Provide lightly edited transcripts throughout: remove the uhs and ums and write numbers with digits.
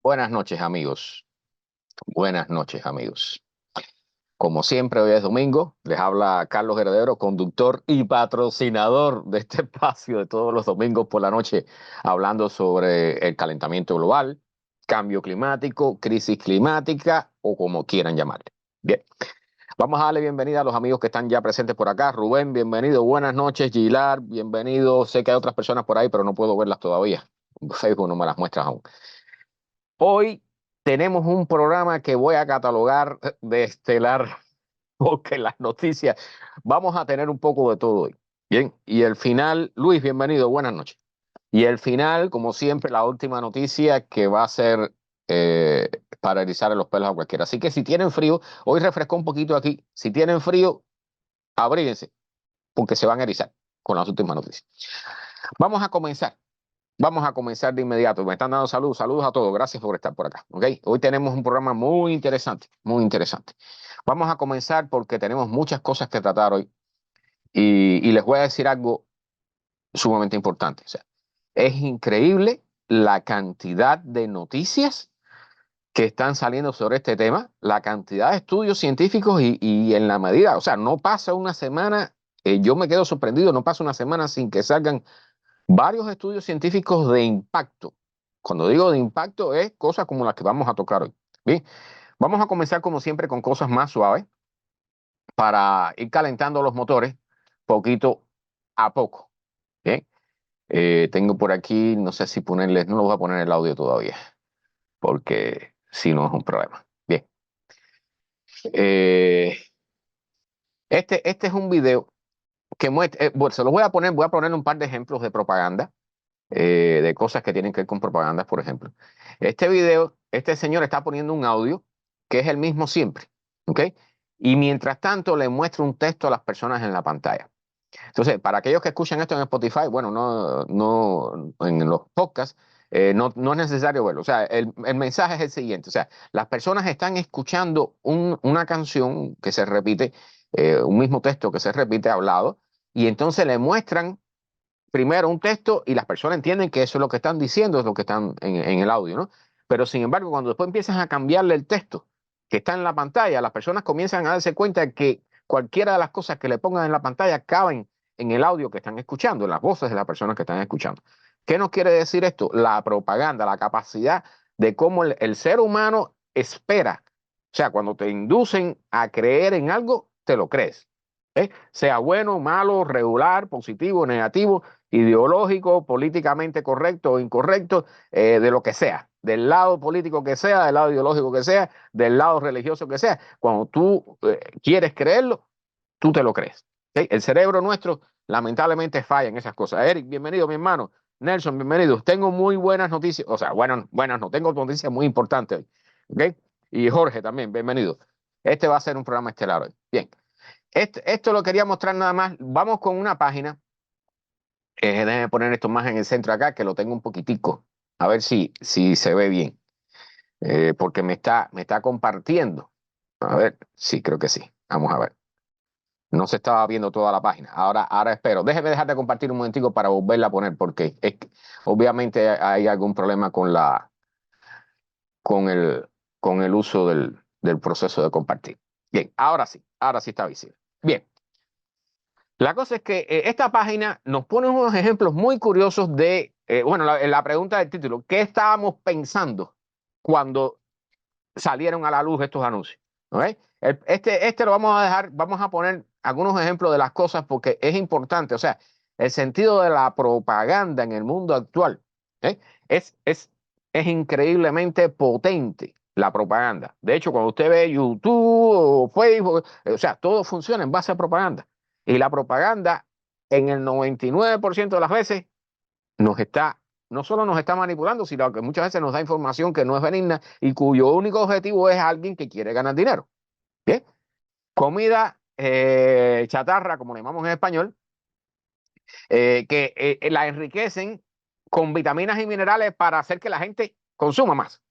Buenas noches, amigos. Buenas noches, amigos. Como siempre, hoy es domingo. Les habla Carlos Heredero, conductor y patrocinador de este espacio de todos los domingos por la noche, hablando sobre el calentamiento global, cambio climático, crisis climática o como quieran llamarle. Bien, vamos a darle bienvenida a los amigos que están ya presentes por acá. Rubén, bienvenido. Buenas noches. Gilar, bienvenido. Sé que hay otras personas por ahí, pero no puedo verlas todavía. Facebook no me las muestras aún. Hoy tenemos un programa que voy a catalogar de estelar, porque las noticias vamos a tener un poco de todo hoy. Bien, y el final, Luis, bienvenido, buenas noches. Y el final, como siempre, la última noticia que va a ser para erizar los pelos a cualquiera. Así que si tienen frío, hoy refrescó un poquito aquí. Si tienen frío, abríguense, porque se van a erizar con las últimas noticias. Vamos a comenzar. Vamos a comenzar de inmediato. Me están dando saludos. Saludos a todos. Gracias por estar por acá. ¿Okay? Hoy tenemos un programa muy interesante. Muy interesante. Vamos a comenzar porque tenemos muchas cosas que tratar hoy. Y les voy a decir algo sumamente importante. O sea, es increíble la cantidad de noticias que están saliendo sobre este tema, la cantidad de estudios científicos y en la medida, o sea, no pasa una semana, yo me quedo sorprendido, no pasa una semana sin que salgan varios estudios científicos de impacto. Cuando digo de impacto es cosas como las que vamos a tocar hoy. Bien, vamos a comenzar como siempre con cosas más suaves para ir calentando los motores poquito a poco. Bien, tengo por aquí, no sé si ponerles, no lo voy a poner el audio todavía, porque si no es un problema. Bien, eh, este es un video que muestra, bueno, se los voy a poner un par de ejemplos de propaganda de cosas que tienen que ver con propagandas, por ejemplo. Este video, este señor está poniendo un audio que es el mismo siempre, ¿ok? Y mientras tanto le muestra un texto a las personas en la pantalla. Entonces, para aquellos que escuchan esto en Spotify, bueno, no en los podcasts, no es necesario verlo. O sea, el mensaje es el siguiente. O sea, las personas están escuchando una canción que se repite, un mismo texto que se repite hablado, y entonces le muestran primero un texto y las personas entienden que eso es lo que están diciendo, es lo que están en el audio, ¿no? Pero sin embargo, cuando después empiezan a cambiarle el texto que está en la pantalla, las personas comienzan a darse cuenta de que cualquiera de las cosas que le pongan en la pantalla caben en el audio que están escuchando, en las voces de las personas que están escuchando. ¿Qué nos quiere decir esto? La propaganda, la capacidad de cómo el ser humano espera. O sea, cuando te inducen a creer en algo, te lo crees. Sea bueno, malo, regular, positivo, negativo, ideológico, políticamente correcto o incorrecto, de lo que sea, del lado político que sea, del lado ideológico que sea, del lado religioso que sea. Cuando tú quieres creerlo, tú te lo crees. ¿Okay? El cerebro nuestro lamentablemente falla en esas cosas. Eric, bienvenido, mi hermano. Nelson, bienvenido. Tengo muy buenas noticias, o sea, buenas no, tengo noticias muy importantes hoy. ¿Okay? Y Jorge también, bienvenido. Este va a ser un programa estelar hoy. Bien, esto lo quería mostrar nada más. Vamos con una página. Déjeme poner esto más en el centro acá, que lo tengo un poquitico. A ver si se ve bien. Porque me está compartiendo. A ver, sí, creo que sí. Vamos a ver. No se estaba viendo toda la página. Ahora espero. Déjeme dejar de compartir un momentico para volverla a poner, porque obviamente hay algún problema con el, con el uso del proceso de compartir. Bien, ahora sí está visible. Bien. La cosa es que esta página nos pone unos ejemplos muy curiosos de, bueno, la pregunta del título, ¿qué estábamos pensando cuando salieron a la luz estos anuncios? ¿Ok? Este lo vamos a dejar, vamos a poner algunos ejemplos de las cosas porque es importante, o sea, el sentido de la propaganda en el mundo actual, ¿eh? es, es, es increíblemente potente la propaganda. De hecho, cuando usted ve YouTube o Facebook, o sea, todo funciona en base a propaganda. Y la propaganda, en el 99% de las veces, nos está, no solo nos está manipulando, sino que muchas veces nos da información que no es benigna y cuyo único objetivo es alguien que quiere ganar dinero. ¿Bien? Comida chatarra, como le llamamos en español, que la enriquecen con vitaminas y minerales para hacer que la gente consuma más.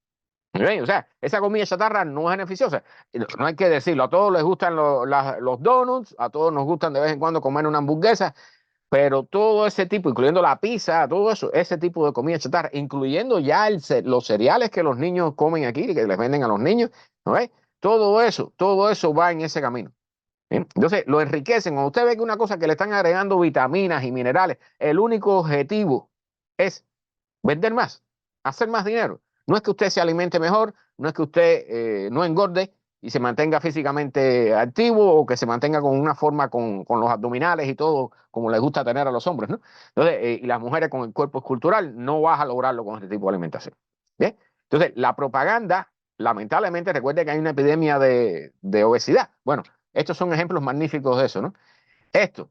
¿Bien? O sea, esa comida chatarra no es beneficiosa. No hay que decirlo. A todos les gustan los donuts, a todos nos gustan de vez en cuando comer una hamburguesa, Pero todo ese tipo, incluyendo la pizza, todo eso, ese tipo de comida chatarra, incluyendo ya los cereales que los niños comen aquí, que les venden a los niños, ¿no ves? Todo eso va en ese camino. ¿Bien? Entonces, lo enriquecen. Cuando usted ve que una cosa que le están agregando vitaminas y minerales, el único objetivo es vender más, hacer más dinero. No es que usted se alimente mejor, no es que usted no engorde y se mantenga físicamente activo o que se mantenga con una forma con los abdominales y todo como les gusta tener a los hombres, ¿no? Entonces, y las mujeres con el cuerpo escultural, no vas a lograrlo con este tipo de alimentación. ¿Bien? Entonces, la propaganda, lamentablemente, recuerde que hay una epidemia de obesidad. Bueno, estos son ejemplos magníficos de eso, ¿no? Esto,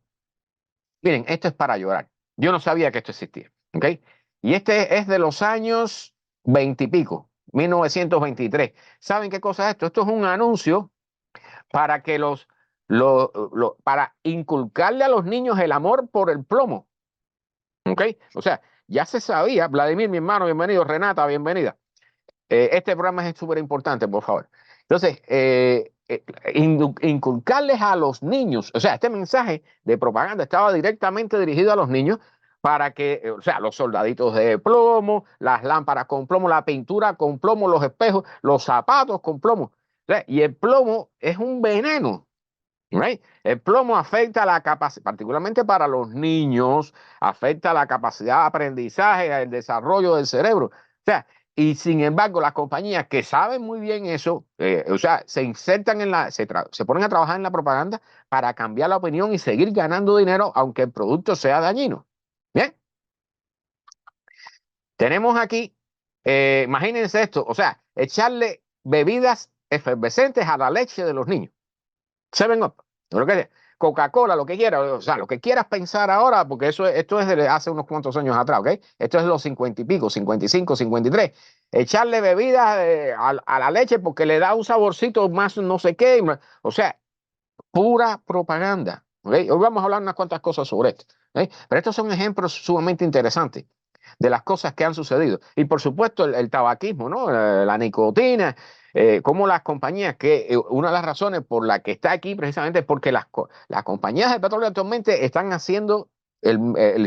miren, esto es para llorar. Yo no sabía que esto existía, ¿ok? Y este es de los años 20 y pico, 1923. ¿Saben qué cosa es esto? Esto es un anuncio para que para inculcarle a los niños el amor por el plomo, ¿ok? O sea, ya se sabía, Vladimir, mi hermano, bienvenido, Renata, bienvenida. Este programa es súper importante, por favor. Entonces, inculcarles a los niños, o sea, este mensaje de propaganda estaba directamente dirigido a los niños para que, o sea, los soldaditos de plomo, las lámparas con plomo, la pintura con plomo, los espejos, los zapatos con plomo. O sea, y el plomo es un veneno. Right? El plomo afecta la capacidad, particularmente para los niños, afecta la capacidad de aprendizaje, el desarrollo del cerebro. O sea, y sin embargo, las compañías que saben muy bien eso, o sea, se insertan se ponen a trabajar en la propaganda para cambiar la opinión y seguir ganando dinero, aunque el producto sea dañino. Bien, tenemos aquí, imagínense esto, o sea, echarle bebidas efervescentes a la leche de los niños. Seven Up, lo que sea, Coca-Cola, lo que quieras, o sea, lo que quieras pensar ahora, porque esto es de hace unos cuantos años atrás, ¿ok? Esto es de los 50 y pico, 55, 53. Echarle bebidas a la leche porque le da un saborcito más no sé qué, o sea, pura propaganda, ¿ok? Hoy vamos a hablar unas cuantas cosas sobre esto, ¿ok? Pero estos son ejemplos sumamente interesantes de las cosas que han sucedido. Y por supuesto el tabaquismo, ¿no? La nicotina, como las compañías, que una de las razones por la que está aquí precisamente es porque las compañías de petróleo actualmente están haciendo,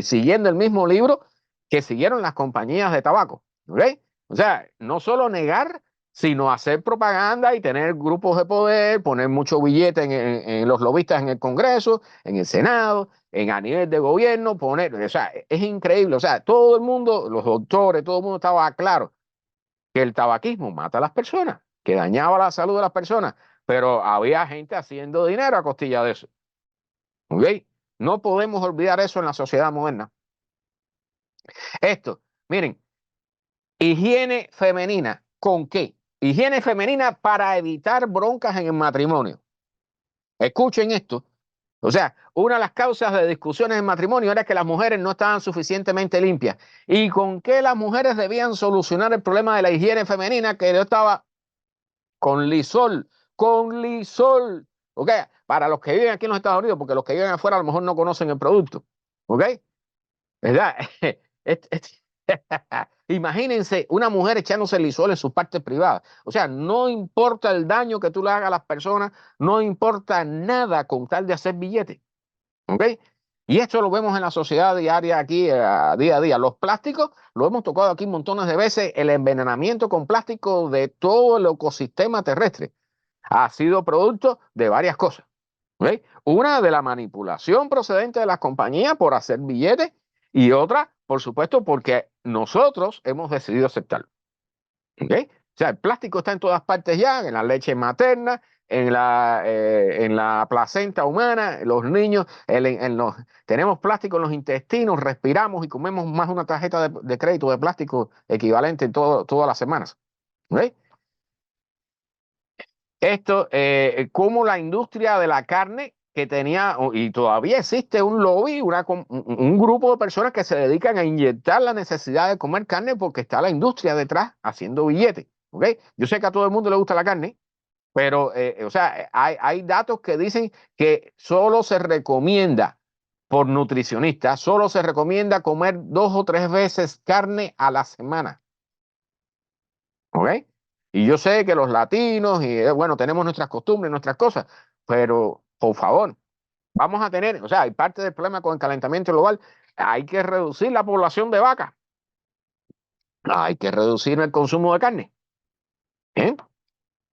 siguiendo el mismo libro que siguieron las compañías de tabaco. ¿Ok? O sea, no solo negar, sino hacer propaganda y tener grupos de poder, poner mucho billete en los lobistas en el Congreso, en el Senado, a nivel de gobierno, o sea, es increíble, o sea, todo el mundo, los doctores, todo el mundo estaba claro que el tabaquismo mata a las personas, que dañaba la salud de las personas, pero había gente haciendo dinero a costilla de eso. ¿Ok? No podemos olvidar eso en la sociedad moderna. Esto, miren, higiene femenina, ¿con qué? Higiene femenina para evitar broncas en el matrimonio. Escuchen esto. O sea, una de las causas de discusiones en matrimonio era que las mujeres no estaban suficientemente limpias. ¿Y con qué las mujeres debían solucionar el problema de la higiene femenina? Que yo estaba con Lisol, con Lisol. ¿Ok? Para los que viven aquí en los Estados Unidos, porque los que viven afuera a lo mejor no conocen el producto. ¿Ok? ¿Verdad? Imagínense una mujer echándose Lisol en sus partes privadas. O sea, no importa el daño que tú le hagas a las personas, no importa nada con tal de hacer billetes. ¿Ok? Y esto lo vemos en la sociedad diaria aquí, día a día. Los plásticos, lo hemos tocado aquí montones de veces, el envenenamiento con plástico de todo el ecosistema terrestre ha sido producto de varias cosas. ¿Ok? Una de la manipulación procedente de las compañías por hacer billetes y otra, por supuesto, porque nosotros hemos decidido aceptarlo. ¿Ok? O sea, el plástico está en todas partes ya, en la leche materna, en la placenta humana, los niños, tenemos plástico en los intestinos, respiramos y comemos más una tarjeta de crédito de plástico equivalente todas las semanas. ¿Ok? Esto, como la industria de la carne que tenía, y todavía existe un lobby, un grupo de personas que se dedican a inyectar la necesidad de comer carne porque está la industria detrás haciendo billetes. ¿Ok? Yo sé que a todo el mundo le gusta la carne, pero, o sea, hay datos que dicen que solo se recomienda por nutricionistas, solo se recomienda comer 2 o 3 veces carne a la semana. ¿Ok? Y yo sé que los latinos, y bueno, tenemos nuestras costumbres, nuestras cosas, pero por favor, vamos a tener, o sea, hay parte del problema con el calentamiento global, hay que reducir la población de vacas, hay que reducir el consumo de carne. ¿Eh?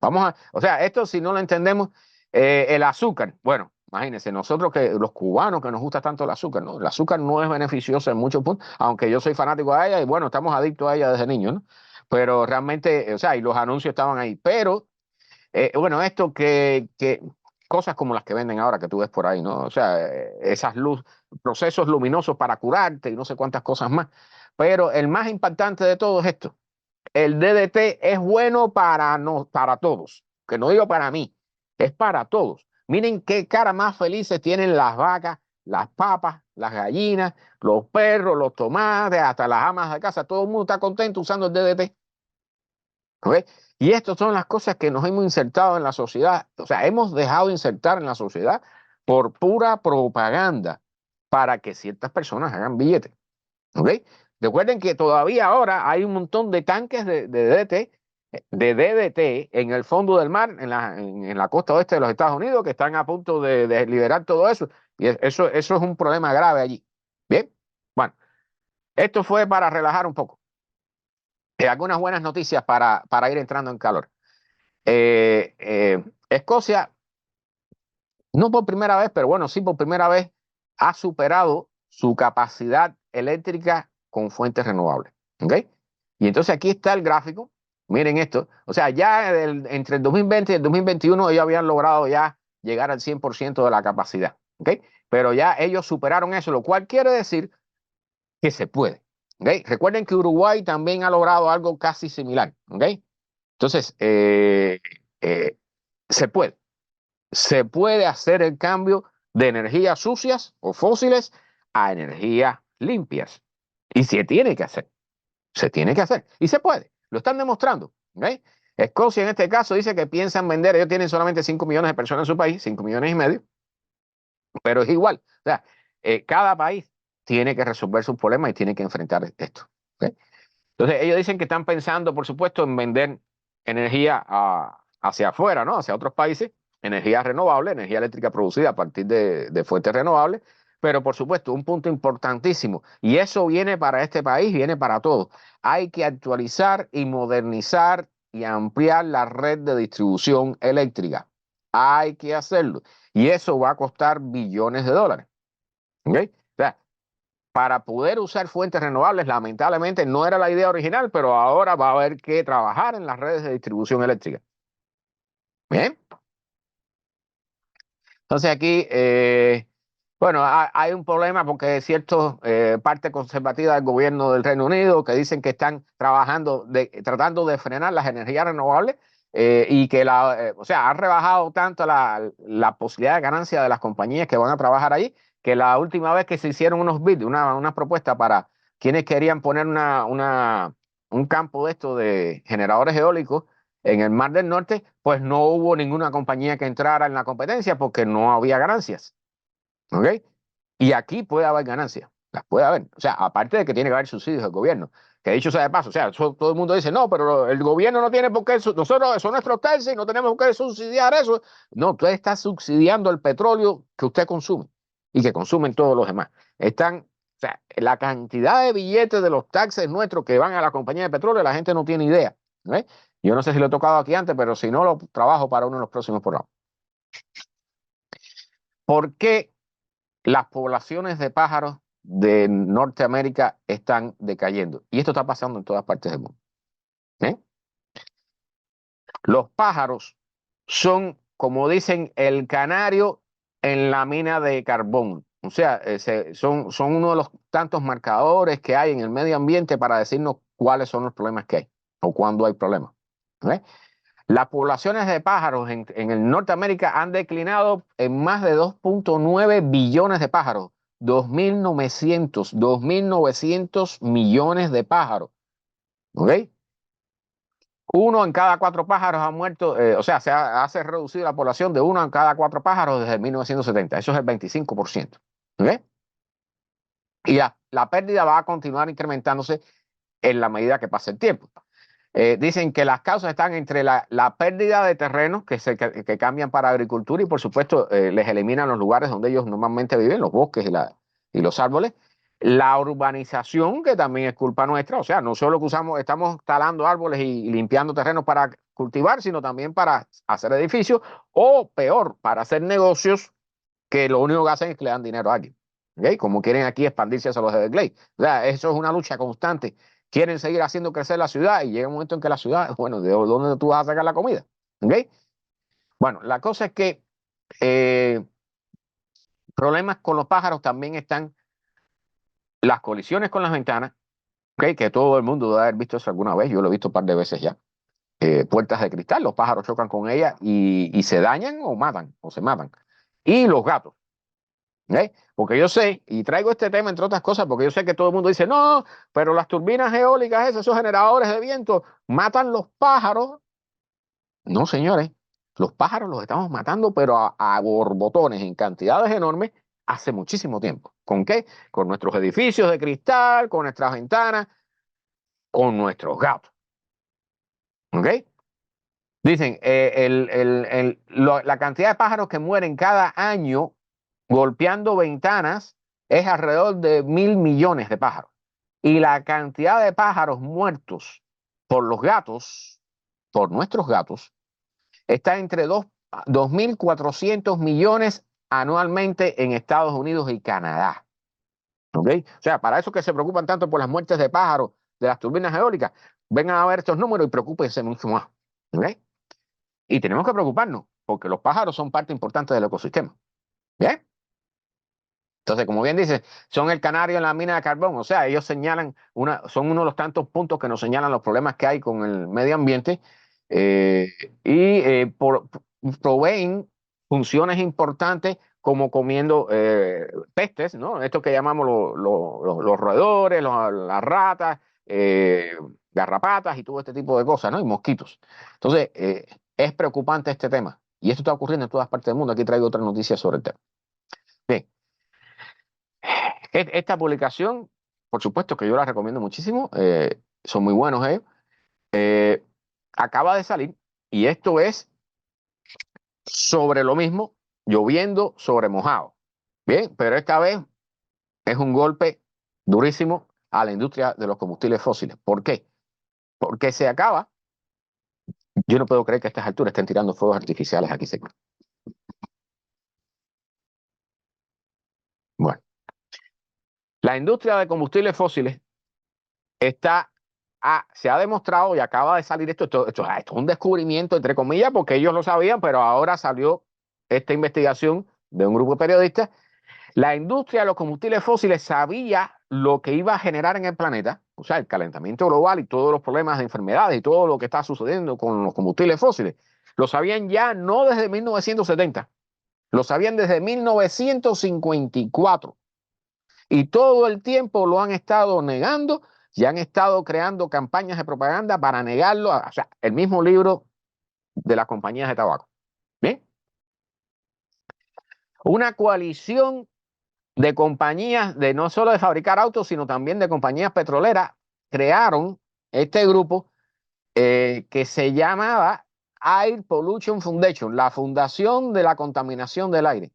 Vamos a, o sea, esto si no lo entendemos, el azúcar, bueno, imagínense, nosotros que los cubanos que nos gusta tanto el azúcar, ¿no? El azúcar no es beneficioso en muchos puntos, aunque yo soy fanático de ella y bueno, estamos adictos a ella desde niños, ¿no? Pero realmente, o sea, y los anuncios estaban ahí, pero bueno, esto que cosas como las que venden ahora que tú ves por ahí, ¿no? O sea, esas procesos luminosos para curarte y no sé cuántas cosas más. Pero el más impactante de todo es esto. El DDT es bueno para, no, para todos, que no digo para mí, es para todos. Miren qué cara más felices tienen las vacas, las papas, las gallinas, los perros, los tomates, hasta las amas de casa. Todo el mundo está contento usando el DDT. ¿Ok? Y estas son las cosas que nos hemos insertado en la sociedad, o sea, hemos dejado de insertar en la sociedad por pura propaganda para que ciertas personas hagan billetes. ¿Ok? Recuerden que todavía ahora hay un montón de tanques de DDT en el fondo del mar, en la costa oeste de los Estados Unidos, que están a punto de liberar todo eso. Y eso es un problema grave allí. Bien, bueno, esto fue para relajar un poco. Algunas buenas noticias para ir entrando en calor. Escocia, no por primera vez, pero bueno, sí por primera vez, ha superado su capacidad eléctrica con fuentes renovables. ¿Ok? Y entonces aquí está el gráfico. Miren esto. O sea, ya entre el 2020 y el 2021 ellos habían logrado ya llegar al 100% de la capacidad. ¿Ok? Pero ya ellos superaron eso, lo cual quiere decir que se puede. ¿Ok? Recuerden que Uruguay también ha logrado algo casi similar. ¿Ok? Entonces, eh, se puede. Se puede hacer el cambio de energías sucias o fósiles a energías limpias. Y se tiene que hacer. Se tiene que hacer. Y se puede. Lo están demostrando. ¿Okay? Escocia en este caso dice que piensan vender, ellos tienen solamente 5 millones de personas en su país, 5 millones y medio, pero es igual. O sea, cada país tiene que resolver sus problemas y tiene que enfrentar esto. ¿Okay? Entonces, ellos dicen que están pensando, por supuesto, en vender energía hacia afuera, ¿no? Hacia otros países, energía renovable, energía eléctrica producida a partir de fuentes renovables. Pero, por supuesto, un punto importantísimo, y eso viene para este país, viene para todos. Hay que actualizar y modernizar y ampliar la red de distribución eléctrica. Hay que hacerlo. Y eso va a costar billones de dólares. ¿Ok? O sea, para poder usar fuentes renovables, lamentablemente no era la idea original, pero ahora va a haber que trabajar en las redes de distribución eléctrica. Bien, entonces aquí, bueno, hay un problema porque ciertas parte conservativa del gobierno del Reino Unido que dicen que están trabajando, tratando de frenar las energías renovables y que o sea, ha rebajado tanto la posibilidad de ganancia de las compañías que van a trabajar allí, que la última vez que se hicieron unos bids, una propuesta para quienes querían poner un campo de esto de generadores eólicos, en el Mar del Norte, pues no hubo ninguna compañía que entrara en la competencia porque no había ganancias. ¿Ok? Y aquí puede haber ganancias, las puede haber. O sea, aparte de que tiene que haber subsidios del gobierno, que dicho sea de paso, o sea, todo el mundo dice, no, pero el gobierno no tiene por qué, nosotros son nuestros taxis y no tenemos por qué subsidiar eso. No, usted está subsidiando el petróleo que usted consume y que consumen todos los demás. O sea, la cantidad de billetes de los taxes nuestros que van a la compañía de petróleo, la gente no tiene idea. ¿Eh? Yo no sé si lo he tocado aquí antes, pero si no, lo trabajo para uno de los próximos programas. ¿Por qué las poblaciones de pájaros de Norteamérica están decayendo? Y esto está pasando en todas partes del mundo. ¿Eh? Los pájaros son, como dicen, el canario en la mina de carbón. O sea, son uno de los tantos marcadores que hay en el medio ambiente para decirnos cuáles son los problemas que hay o cuándo hay problemas. ¿Eh? Las poblaciones de pájaros en el Norteamérica han declinado en más de 2.9 billones de pájaros, 2.900 millones de pájaros. ¿Ok? Uno en cada 4 pájaros ha muerto, o sea, se ha reducido la población de uno en cada 4 pájaros desde 1970. Eso es el 25%. ¿Ok? Y la pérdida va a continuar incrementándose en la medida que pase el tiempo. Dicen que las causas están entre la pérdida de terrenos que cambian para agricultura y por supuesto les eliminan los lugares donde ellos normalmente viven, los bosques y los árboles. La urbanización, que también es culpa nuestra, o sea, no solo que estamos talando árboles y limpiando terrenos para cultivar, sino también para hacer edificios o peor, para hacer negocios que lo único que hacen es que le dan dinero a alguien. ¿Okay? Como quieren aquí expandirse hacia los Everglades. O sea, eso es una lucha constante. Quieren seguir haciendo crecer la ciudad y llega un momento en que la ciudad, bueno, ¿de dónde tú vas a sacar la comida? ¿Okay? Bueno, la cosa es que eh, problemas con los pájaros también están las colisiones con las ventanas, ¿okay? Que todo el mundo debe haber visto eso alguna vez, yo lo he visto un par de veces ya. Puertas de cristal, los pájaros chocan con ellas y se dañan o matan, o se matan. Y los gatos. ¿Eh? Porque yo sé, y traigo este tema entre otras cosas, porque yo sé que todo el mundo dice, no, pero las turbinas eólicas, esos generadores de viento, matan los pájaros. No, señores, los pájaros los estamos matando, pero a borbotones, en cantidades enormes, hace muchísimo tiempo. ¿Con qué? Con nuestros edificios de cristal, con nuestras ventanas, con nuestros gatos. ¿Ok? Dicen, la cantidad de pájaros que mueren cada año golpeando ventanas es alrededor de 1.000 millones de pájaros. Y la cantidad de pájaros muertos por los gatos, por nuestros gatos, está entre 2.400 millones anualmente en Estados Unidos y Canadá. ¿Ok? O sea, para eso que se preocupan tanto por las muertes de pájaros de las turbinas eólicas, vengan a ver estos números y preocúpense mucho más. ¿Ok? Y tenemos que preocuparnos, porque los pájaros son parte importante del ecosistema. ¿Bien? Entonces, como bien dice, son el canario en la mina de carbón. O sea, ellos señalan, son uno de los tantos puntos que nos señalan los problemas que hay con el medio ambiente eh, y proveen funciones importantes como comiendo pestes, ¿no? Esto que llamamos los roedores, las ratas, garrapatas y todo este tipo de cosas, ¿no? Y mosquitos. Entonces, es preocupante este tema. Y esto está ocurriendo en todas partes del mundo. Aquí traigo otra noticia sobre el tema. Bien. Esta publicación, por supuesto que yo la recomiendo muchísimo, son muy buenos ellos. Eh, Acaba de salir y esto es sobre lo mismo, lloviendo sobre mojado. Bien, pero esta vez es un golpe durísimo a la industria de los combustibles fósiles. ¿Por qué? Porque se acaba. Yo no puedo creer que a estas alturas estén tirando fuegos artificiales aquí cerca. Bueno, la industria de combustibles fósiles se ha demostrado y acaba de salir esto es un descubrimiento, entre comillas, porque ellos lo sabían, pero ahora salió esta investigación de un grupo de periodistas. La industria de los combustibles fósiles sabía lo que iba a generar en el planeta, o sea, el calentamiento global y todos los problemas de enfermedades y todo lo que está sucediendo con los combustibles fósiles. Lo sabían ya no desde 1970, lo sabían desde 1954. Y todo el tiempo lo han estado negando y han estado creando campañas de propaganda para negarlo. O sea, el mismo libro de las compañías de tabaco. ¿Bien? Una coalición de compañías, de no solo de fabricar autos, sino también de compañías petroleras, crearon este grupo que se llamaba Air Pollution Foundation, la Fundación de la Contaminación del Aire,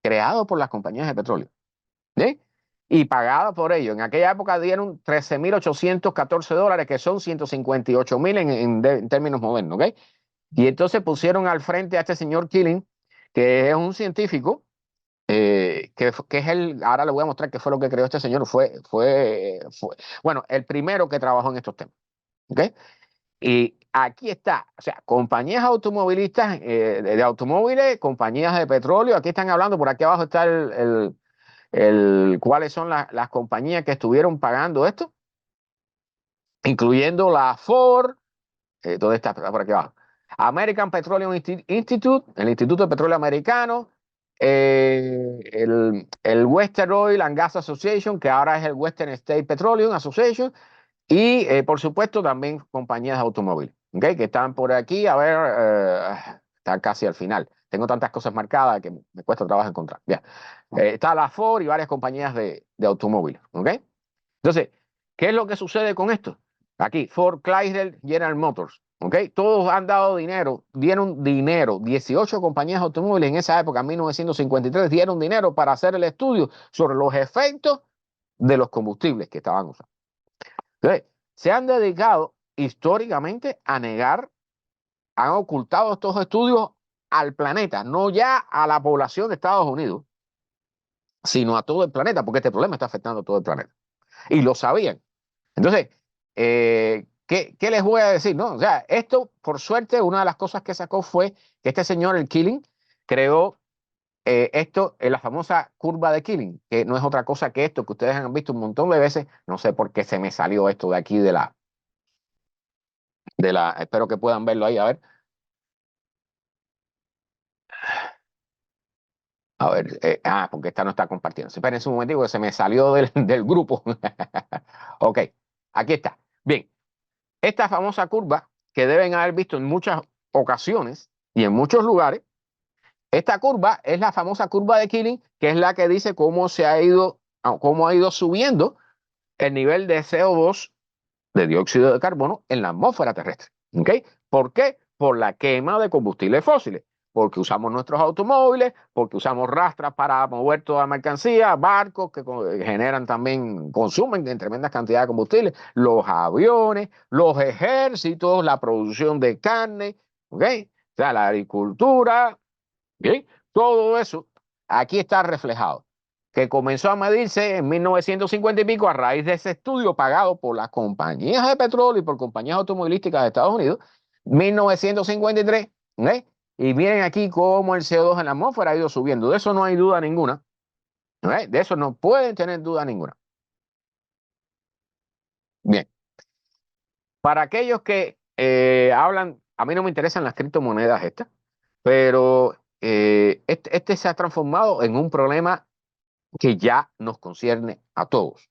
creado por las compañías de petróleo. ¿Sí? Y pagado por ello. En aquella época dieron $13.814, que son 158.000 en términos modernos. ¿Okay? Y entonces pusieron al frente a este señor Killing, que es un científico, que es ahora le voy a mostrar qué fue lo que creó este señor, bueno, el primero que trabajó en estos temas. ¿Okay? Y aquí está, o sea, compañías automovilistas, de automóviles, compañías de petróleo, aquí están hablando, por aquí abajo está cuáles son las compañías que estuvieron pagando esto, incluyendo la Ford, todo está por aquí abajo. American Petroleum Institute, el Instituto de Petróleo Americano, el Western Oil and Gas Association, que ahora es el Western State Petroleum Association, y por supuesto también compañías de automóviles, ¿okay? Que están por aquí, a ver, está casi al final. Tengo tantas cosas marcadas que me cuesta trabajo encontrar. Ya. Está la Ford y varias compañías de automóviles. ¿Okay? Entonces, ¿qué es lo que sucede con esto? Aquí, Ford, Chrysler, General Motors. ¿Ok? Todos han dado dinero, dieron dinero. 18 compañías automóviles en esa época, en 1953, dieron dinero para hacer el estudio sobre los efectos de los combustibles que estaban usando. Entonces, se han dedicado históricamente a negar, han ocultado estos estudios al planeta, no ya a la población de Estados Unidos, sino a todo el planeta, porque este problema está afectando a todo el planeta. Y lo sabían. Entonces, ¿qué les voy a decir? ¿No? O sea, esto, por suerte, una de las cosas que sacó fue que este señor, el Killing, creó esto en la famosa curva de Killing, que no es otra cosa que esto que ustedes han visto un montón de veces. No sé por qué se me salió esto de aquí espero que puedan verlo ahí, a ver, porque esta no está compartiendo. Espérense un momentico que se me salió del grupo. Ok, aquí está. Bien, esta famosa curva que deben haber visto en muchas ocasiones y en muchos lugares, esta curva es la famosa curva de Killing, que es la que dice cómo ha ido subiendo el nivel de CO2, de dióxido de carbono, en la atmósfera terrestre. ¿Ok? ¿Por qué? Por la quema de combustibles fósiles. Porque usamos nuestros automóviles, porque usamos rastras para mover toda la mercancía, barcos que generan también, consumen en tremendas cantidades de combustible, los aviones, los ejércitos, la producción de carne, ¿ok? O sea, la agricultura, ¿bien? Todo eso aquí está reflejado, que comenzó a medirse en 1950 y pico a raíz de ese estudio pagado por las compañías de petróleo y por compañías automovilísticas de Estados Unidos, 1953, ¿eh? Y miren aquí cómo el CO2 en la atmósfera ha ido subiendo. De eso no hay duda ninguna, ¿eh? De eso no pueden tener duda ninguna. Bien, para aquellos que hablan, a mí no me interesan las criptomonedas estas, pero este se ha transformado en un problema que ya nos concierne a todos,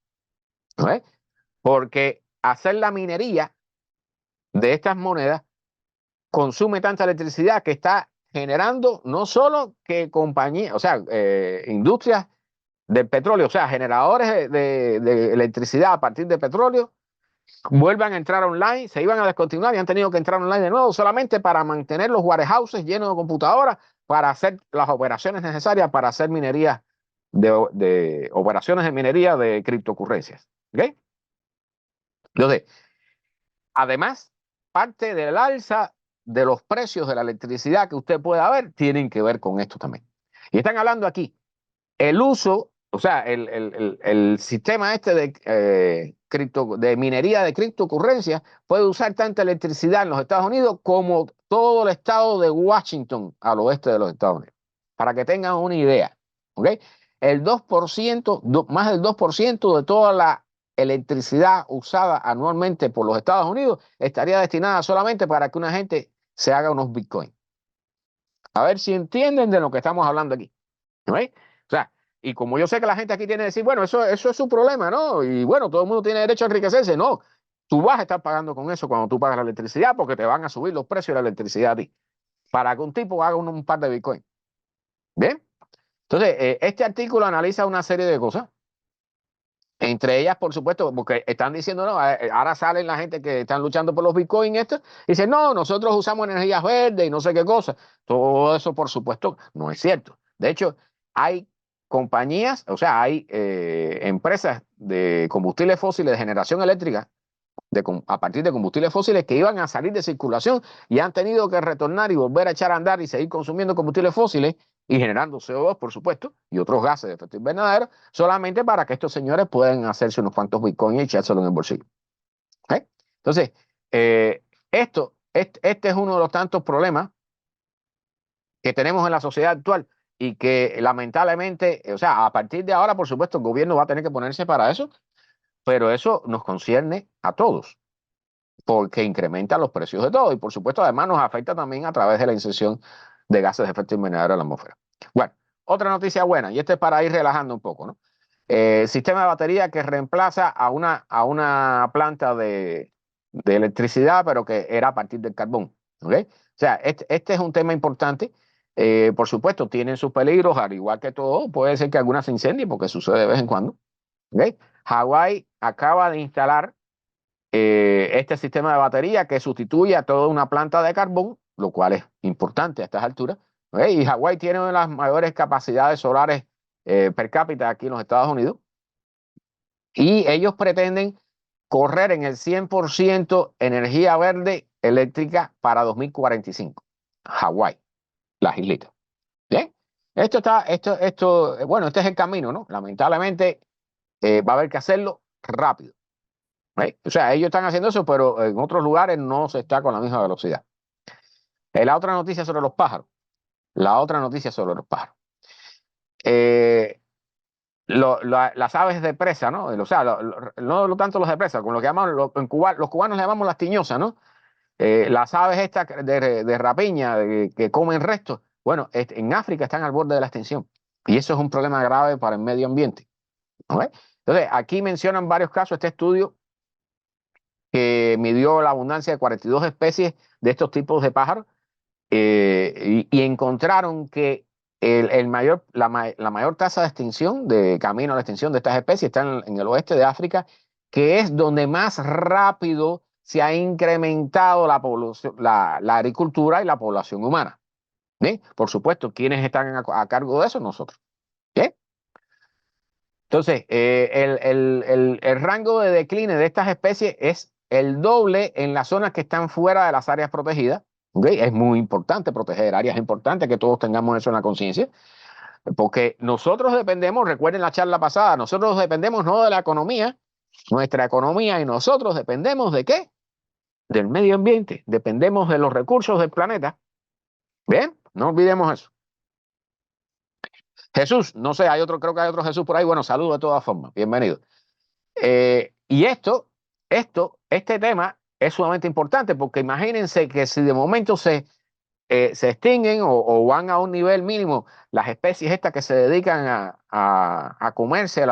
¿no es? Porque hacer la minería de estas monedas consume tanta electricidad que está generando no solo que compañías, o sea, industrias del petróleo, o sea, generadores de electricidad a partir de petróleo, vuelvan a entrar online, se iban a descontinuar y han tenido que entrar online de nuevo solamente para mantener los warehouses llenos de computadoras, para hacer las operaciones necesarias para hacer minería de operaciones de minería de criptocurrencias. ¿Ok? Entonces, además, parte del alza de los precios de la electricidad que usted pueda ver tienen que ver con esto también. Y están hablando aquí el uso, o sea, el sistema este de minería de criptocurrencias puede usar tanta electricidad en los Estados Unidos como todo el estado de Washington al oeste de los Estados Unidos. Para que tengan una idea, ¿ok? El 2%, más del 2% de toda la electricidad usada anualmente por los Estados Unidos estaría destinada solamente para que una gente se haga unos bitcoins. A ver si entienden de lo que estamos hablando aquí. ¿Ok? O sea, y como yo sé que la gente aquí tiene que decir, bueno, eso es su problema, ¿no? Y bueno, todo el mundo tiene derecho a enriquecerse. No, tú vas a estar pagando con eso cuando tú pagas la electricidad porque te van a subir los precios de la electricidad a ti para que un tipo haga un par de bitcoins. ¿Bien? Entonces, este artículo analiza una serie de cosas. Entre ellas, por supuesto, porque están diciendo, no, ahora salen la gente que están luchando por los bitcoins, esto, y dicen, no, nosotros usamos energías verdes y no sé qué cosa. Todo eso, por supuesto, no es cierto. De hecho, hay compañías, o sea, hay empresas de combustibles fósiles de generación eléctrica a partir de combustibles fósiles que iban a salir de circulación y han tenido que retornar y volver a echar a andar y seguir consumiendo combustibles fósiles y generando CO2, por supuesto, y otros gases de efecto invernadero, solamente para que estos señores puedan hacerse unos cuantos bitcoins y echárselo en el bolsillo. ¿Okay? Entonces, este es uno de los tantos problemas que tenemos en la sociedad actual y que lamentablemente, o sea, a partir de ahora, por supuesto, el gobierno va a tener que ponerse para eso, pero eso nos concierne a todos porque incrementa los precios de todo y por supuesto además nos afecta también a través de la inserción de gases de efecto invernadero en la atmósfera. Bueno, otra noticia buena, y este es para ir relajando un poco, ¿no? Sistema de batería que reemplaza a una planta de electricidad, pero que era a partir del carbón, ¿ok? O sea, este es un tema importante. Por supuesto, tienen sus peligros, al igual que todo, puede ser que alguna se incendie porque sucede de vez en cuando, ¿ok? Hawái acaba de instalar este sistema de batería que sustituye a toda una planta de carbón, lo cual es importante a estas alturas. ¿Ok? Y Hawái tiene una de las mayores capacidades solares per cápita aquí en los Estados Unidos. Y ellos pretenden correr en el 100% energía verde eléctrica para 2045. Hawái, las islitas. ¿Bien? Bueno, este es el camino, ¿no? Lamentablemente va a haber que hacerlo rápido. ¿Eh? O sea, ellos están haciendo eso, pero en otros lugares no se está con la misma velocidad. La otra noticia sobre los pájaros. La otra noticia sobre los pájaros. Las aves de presa, ¿no? O sea, no tanto los de presa, con lo que llaman, en Cuba, los cubanos le llamamos las tiñosas, ¿no? Las aves estas de rapiña que comen restos, bueno, en África están al borde de la extinción. Y eso es un problema grave para el medio ambiente. ¿Okay? Entonces, aquí mencionan varios casos, este estudio que midió la abundancia de 42 especies de estos tipos de pájaros y encontraron que la mayor tasa de extinción, de camino a la extinción de estas especies, está en el oeste de África, que es donde más rápido se ha incrementado la agricultura y la población humana. ¿Bien? Por supuesto, ¿quiénes están a cargo de eso? Nosotros. ¿Bien? Entonces, el rango de decline de estas especies es el doble en las zonas que están fuera de las áreas protegidas. ¿Okay? Es muy importante proteger áreas, es importante que todos tengamos eso en la conciencia, porque nosotros dependemos, recuerden la charla pasada, nosotros dependemos no de la economía, nuestra economía y nosotros dependemos ¿de qué? Del medio ambiente, dependemos de los recursos del planeta. ¿Bien? No olvidemos eso. Jesús, no sé, creo que hay otro Jesús por ahí. Bueno, saludo de todas formas, bienvenido. Y este tema es sumamente importante porque imagínense que si de momento se extinguen o van a un nivel mínimo las especies estas que se dedican a comerse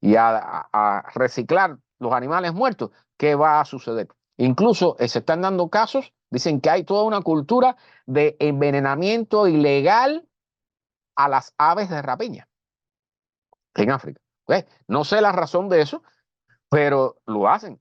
y a reciclar los animales muertos, ¿qué va a suceder? Incluso se están dando casos, dicen que hay toda una cultura de envenenamiento ilegal a las aves de rapiña en África. ¿Okay? No sé la razón de eso, pero lo hacen.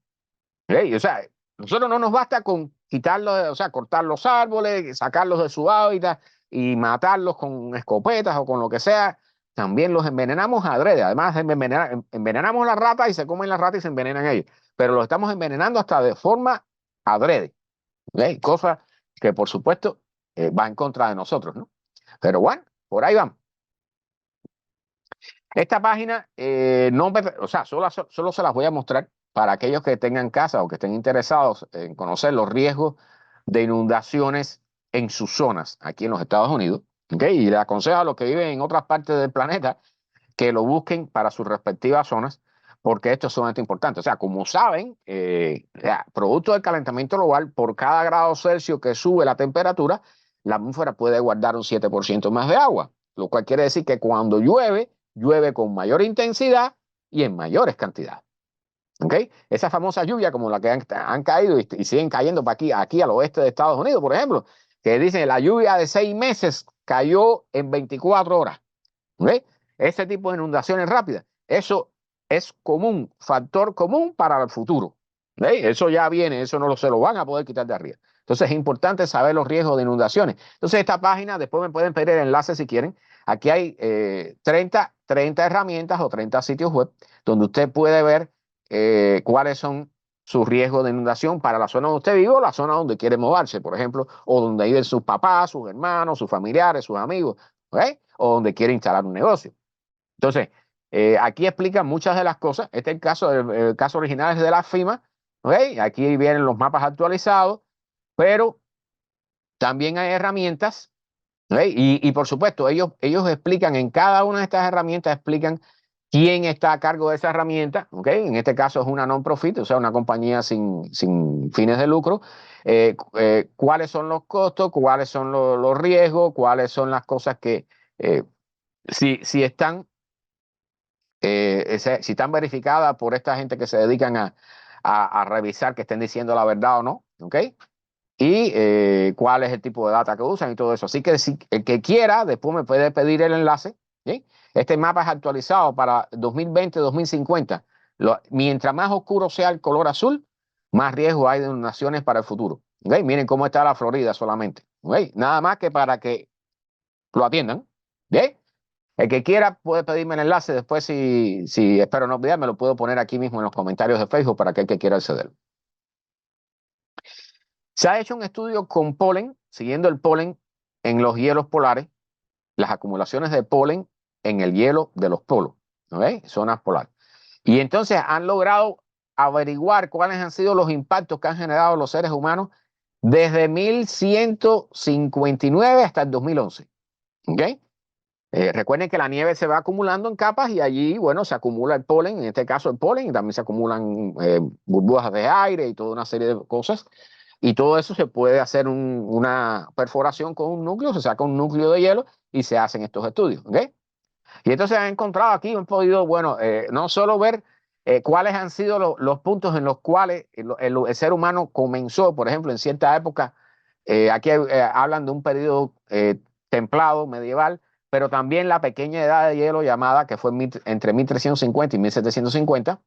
¿Okay? O sea, nosotros no nos basta con quitarlos, o sea, cortar los árboles, sacarlos de su hábitat y matarlos con escopetas o con lo que sea. También los envenenamos adrede. Además, envenenamos las ratas y se comen las ratas y se envenenan ellos. Pero los estamos envenenando hasta de forma adrede. ¿Okay? Cosa que, por supuesto, va en contra de nosotros, ¿no? Pero bueno, por ahí vamos. Esta página, o sea, solo se las voy a mostrar para aquellos que tengan casa o que estén interesados en conocer los riesgos de inundaciones en sus zonas aquí en los Estados Unidos. ¿Okay? Y le aconsejo a los que viven en otras partes del planeta que lo busquen para sus respectivas zonas, porque esto es sumamente importante. O sea, como saben, producto del calentamiento global, por cada grado Celsius que sube la temperatura, la atmósfera puede guardar un 7% más de agua, lo cual quiere decir que cuando llueve, llueve con mayor intensidad y en mayores cantidades. ¿Okay? Esa famosa lluvia como la que han caído y siguen cayendo para aquí al oeste de Estados Unidos, por ejemplo, que dicen la lluvia de 6 meses cayó en 24 horas. ¿Okay? Ese tipo de inundaciones rápidas, eso es común, factor común para el futuro. ¿Okay? Eso ya viene, eso no se lo van a poder quitar de arriba. Entonces es importante saber los riesgos de inundaciones. Entonces esta página, después me pueden pedir el enlace si quieren. Aquí hay 30 herramientas o 30 sitios web donde usted puede ver cuáles son sus riesgos de inundación para la zona donde usted vive o la zona donde quiere moverse, por ejemplo, o donde viven sus papás, sus hermanos, sus familiares, sus amigos, ¿okay? O donde quiere instalar un negocio. Entonces, aquí explican muchas de las cosas. Este es el caso original es de la FEMA, ¿okay? Aquí vienen los mapas actualizados, pero también hay herramientas, ¿okay? Y por supuesto, ellos explican en cada una de estas herramientas, explican quién está a cargo de esa herramienta, ¿okay? En este caso es una non-profit, o sea, una compañía sin fines de lucro. Cuáles son los costos, cuáles son los riesgos, cuáles son las cosas que, si están si están verificadas por esta gente que se dedican a revisar que estén diciendo la verdad o no, ¿ok? Y cuál es el tipo de data que usan y todo eso. Así que si el que quiera, después me puede pedir el enlace. ¿Sí? Este mapa es actualizado para 2020-2050. Mientras más oscuro sea el color azul, más riesgo hay de inundaciones para el futuro. ¿Okay? Miren cómo está la Florida solamente. ¿Okay? Nada más que para que lo atiendan. ¿Okay? El que quiera puede pedirme el enlace después, si espero no olvidar, me lo puedo poner aquí mismo en los comentarios de Facebook para aquel que quiera acceder. Se ha hecho un estudio con polen, siguiendo el polen en los hielos polares, las acumulaciones de polen en el hielo de los polos, ¿okay? Zonas polares. Y entonces han logrado averiguar cuáles han sido los impactos que han generado los seres humanos desde 1159 hasta el 2011. ¿Okay? Recuerden que la nieve se va acumulando en capas y allí, bueno, se acumula el polen, en este caso el polen, y también se acumulan burbujas de aire y toda una serie de cosas. Y todo eso se puede hacer una perforación con un núcleo, se saca un núcleo de hielo y se hacen estos estudios. ¿Okay? Y entonces han encontrado aquí, han podido, bueno, no solo ver cuáles han sido los puntos en los cuales el ser humano comenzó, por ejemplo, en cierta época, aquí hablan de un periodo templado, medieval, pero también la pequeña edad de hielo llamada, que fue entre 1350 y 1750,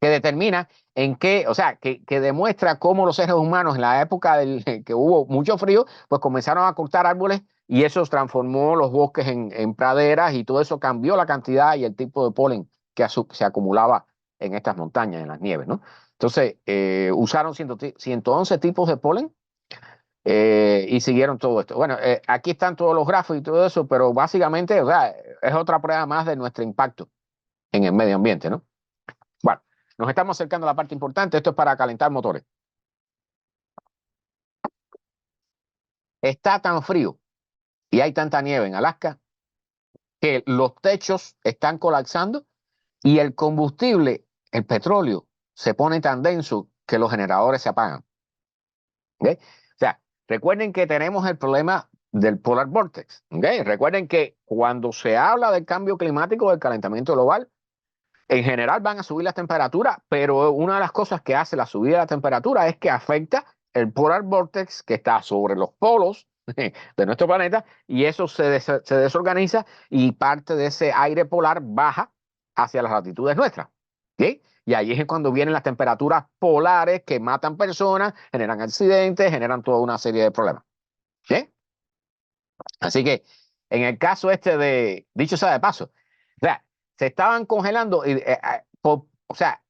que determina en qué, o sea, que demuestra cómo los seres humanos en la época que hubo mucho frío, pues comenzaron a cortar árboles y eso transformó los bosques en praderas y todo eso cambió la cantidad y el tipo de polen que se acumulaba en estas montañas, en las nieves, ¿no? Entonces, usaron 111 tipos de polen y siguieron todo esto. Bueno, aquí están todos los grafos y todo eso, pero básicamente, o sea, es otra prueba más de nuestro impacto en el medio ambiente, ¿no? Bueno, nos estamos acercando a la parte importante. Esto es para calentar motores. Está tan frío y hay tanta nieve en Alaska que los techos están colapsando y el combustible, el petróleo, se pone tan denso que los generadores se apagan. ¿Okay? O sea, recuerden que tenemos el problema del polar vortex. ¿Okay? Recuerden que cuando se habla del cambio climático, del calentamiento global, en general van a subir las temperaturas, pero una de las cosas que hace la subida de la temperatura es que afecta el polar vortex que está sobre los polos de nuestro planeta y eso se desorganiza y parte de ese aire polar baja hacia las latitudes nuestras. ¿Sí? Y ahí es cuando vienen las temperaturas polares que matan personas, generan accidentes, generan toda una serie de problemas. ¿Sí? Así que en el caso este de, dicho sea de paso, o sea, se estaban congelando, o sea,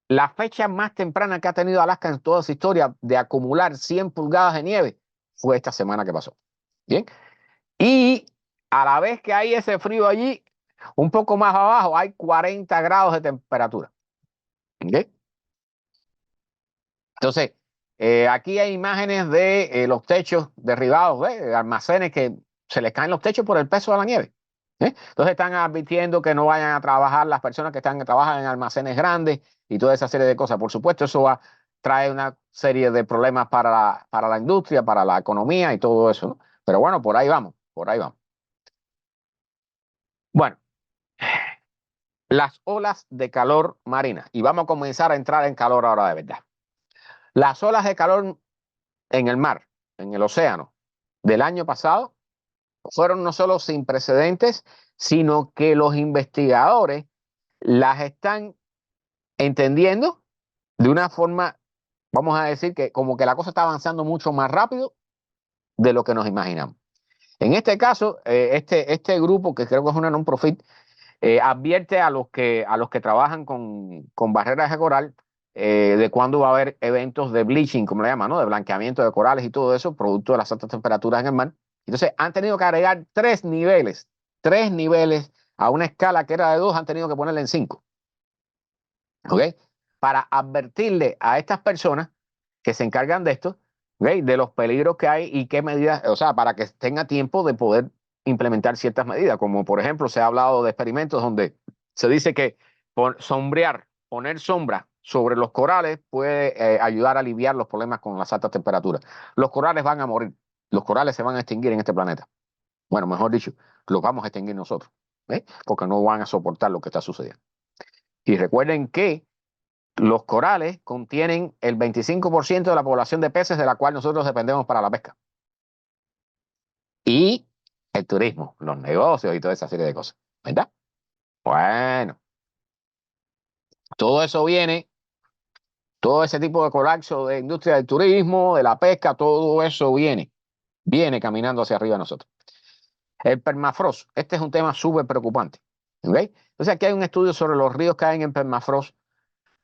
la fecha más temprana que ha tenido Alaska en toda su historia de acumular 100 pulgadas de nieve fue esta semana que pasó. Bien. Y a la vez que hay ese frío allí, un poco más abajo hay 40 grados de temperatura. ¿Okay? Entonces, aquí hay imágenes de los techos derribados, de almacenes que se les caen los techos por el peso de la nieve. Entonces están advirtiendo que no vayan a trabajar las personas que trabajan en almacenes grandes y toda esa serie de cosas. Por supuesto, eso va a traer una serie de problemas para la industria, para la economía y todo eso, ¿no? Pero bueno, por ahí vamos, por ahí vamos. Bueno, las olas de calor marina. Y vamos a comenzar a entrar en calor ahora de verdad. Las olas de calor en el mar, en el océano, del año pasado, fueron no solo sin precedentes, sino que los investigadores las están entendiendo de una forma, vamos a decir que como que la cosa está avanzando mucho más rápido de lo que nos imaginamos. En este caso, este grupo, que creo que es una non-profit, advierte a los que trabajan con barreras de coral de cuándo va a haber eventos de bleaching, como le llaman, ¿no? De blanqueamiento de corales y todo eso, producto de las altas temperaturas en el mar. Entonces, han tenido que agregar tres niveles a una escala que era de 2, han tenido que ponerle en 5. ¿Ok? Para advertirle a estas personas que se encargan de esto, ¿ok? De los peligros que hay y qué medidas, o sea, para que tenga tiempo de poder implementar ciertas medidas, como por ejemplo se ha hablado de experimentos donde se dice que poner sombra sobre los corales puede ayudar a aliviar los problemas con las altas temperaturas. Los corales van a morir, los corales se van a extinguir en este planeta. Bueno, mejor dicho, los vamos a extinguir nosotros, porque no van a soportar lo que está sucediendo. Y recuerden que los corales contienen el 25% de la población de peces de la cual nosotros dependemos para la pesca. Y el turismo, los negocios y toda esa serie de cosas. ¿Verdad? Bueno, todo eso viene Todo ese tipo de colapso de industria del turismo, de la pesca, todo eso viene caminando hacia arriba de nosotros. El permafrost, este es un tema súper preocupante. ¿Okay? Entonces aquí hay un estudio sobre los ríos que caen en permafrost,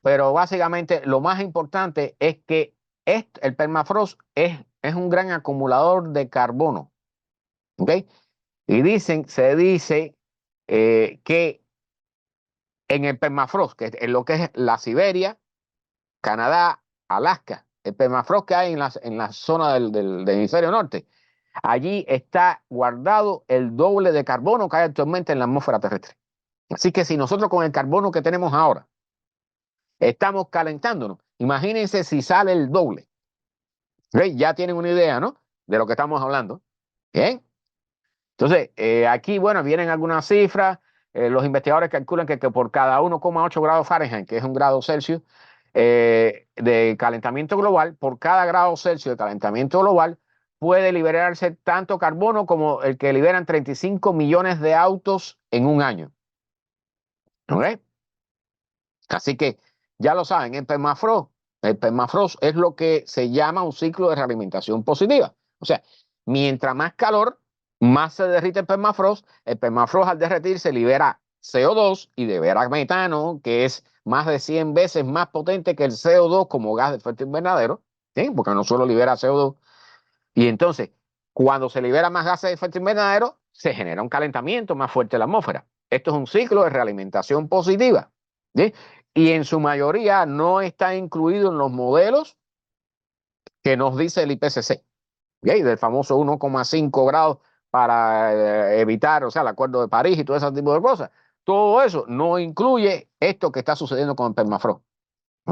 pero básicamente lo más importante es que el permafrost es un gran acumulador de carbono. ¿Okay? Y se dice que en el permafrost, que es lo que es la Siberia, Canadá, Alaska, el permafrost que hay en la zona del hemisferio norte, allí está guardado el doble de carbono que hay actualmente en la atmósfera terrestre. Así que si nosotros con el carbono que tenemos ahora estamos calentándonos, imagínense si sale el doble. ¿Okay? Ya tienen una idea, ¿no? De lo que estamos hablando. ¿Bien? Entonces, aquí, bueno, vienen algunas cifras. Los investigadores calculan que por cada 1,8 grados Fahrenheit, que es un grado Celsius, de calentamiento global, por cada grado Celsius de calentamiento global, puede liberarse tanto carbono como el que liberan 35 millones de autos en un año. ¿Ok? Así que ya lo saben, el permafrost es lo que se llama un ciclo de realimentación positiva. O sea, mientras más calor, más se derrite el permafrost. El permafrost al derretirse libera CO2 y libera metano, que es más de 100 veces más potente que el CO2 como gas de efecto invernadero, ¿sí? Porque no solo libera CO2. Y entonces, cuando se libera más gases de efecto invernadero, se genera un calentamiento más fuerte de la atmósfera. Esto es un ciclo de realimentación positiva, ¿sí? Y en su mayoría no está incluido en los modelos que nos dice el IPCC, ¿sí? Del famoso 1,5 grados para evitar, o sea, el Acuerdo de París y todo ese tipo de cosas. Todo eso no incluye esto que está sucediendo con el permafrost.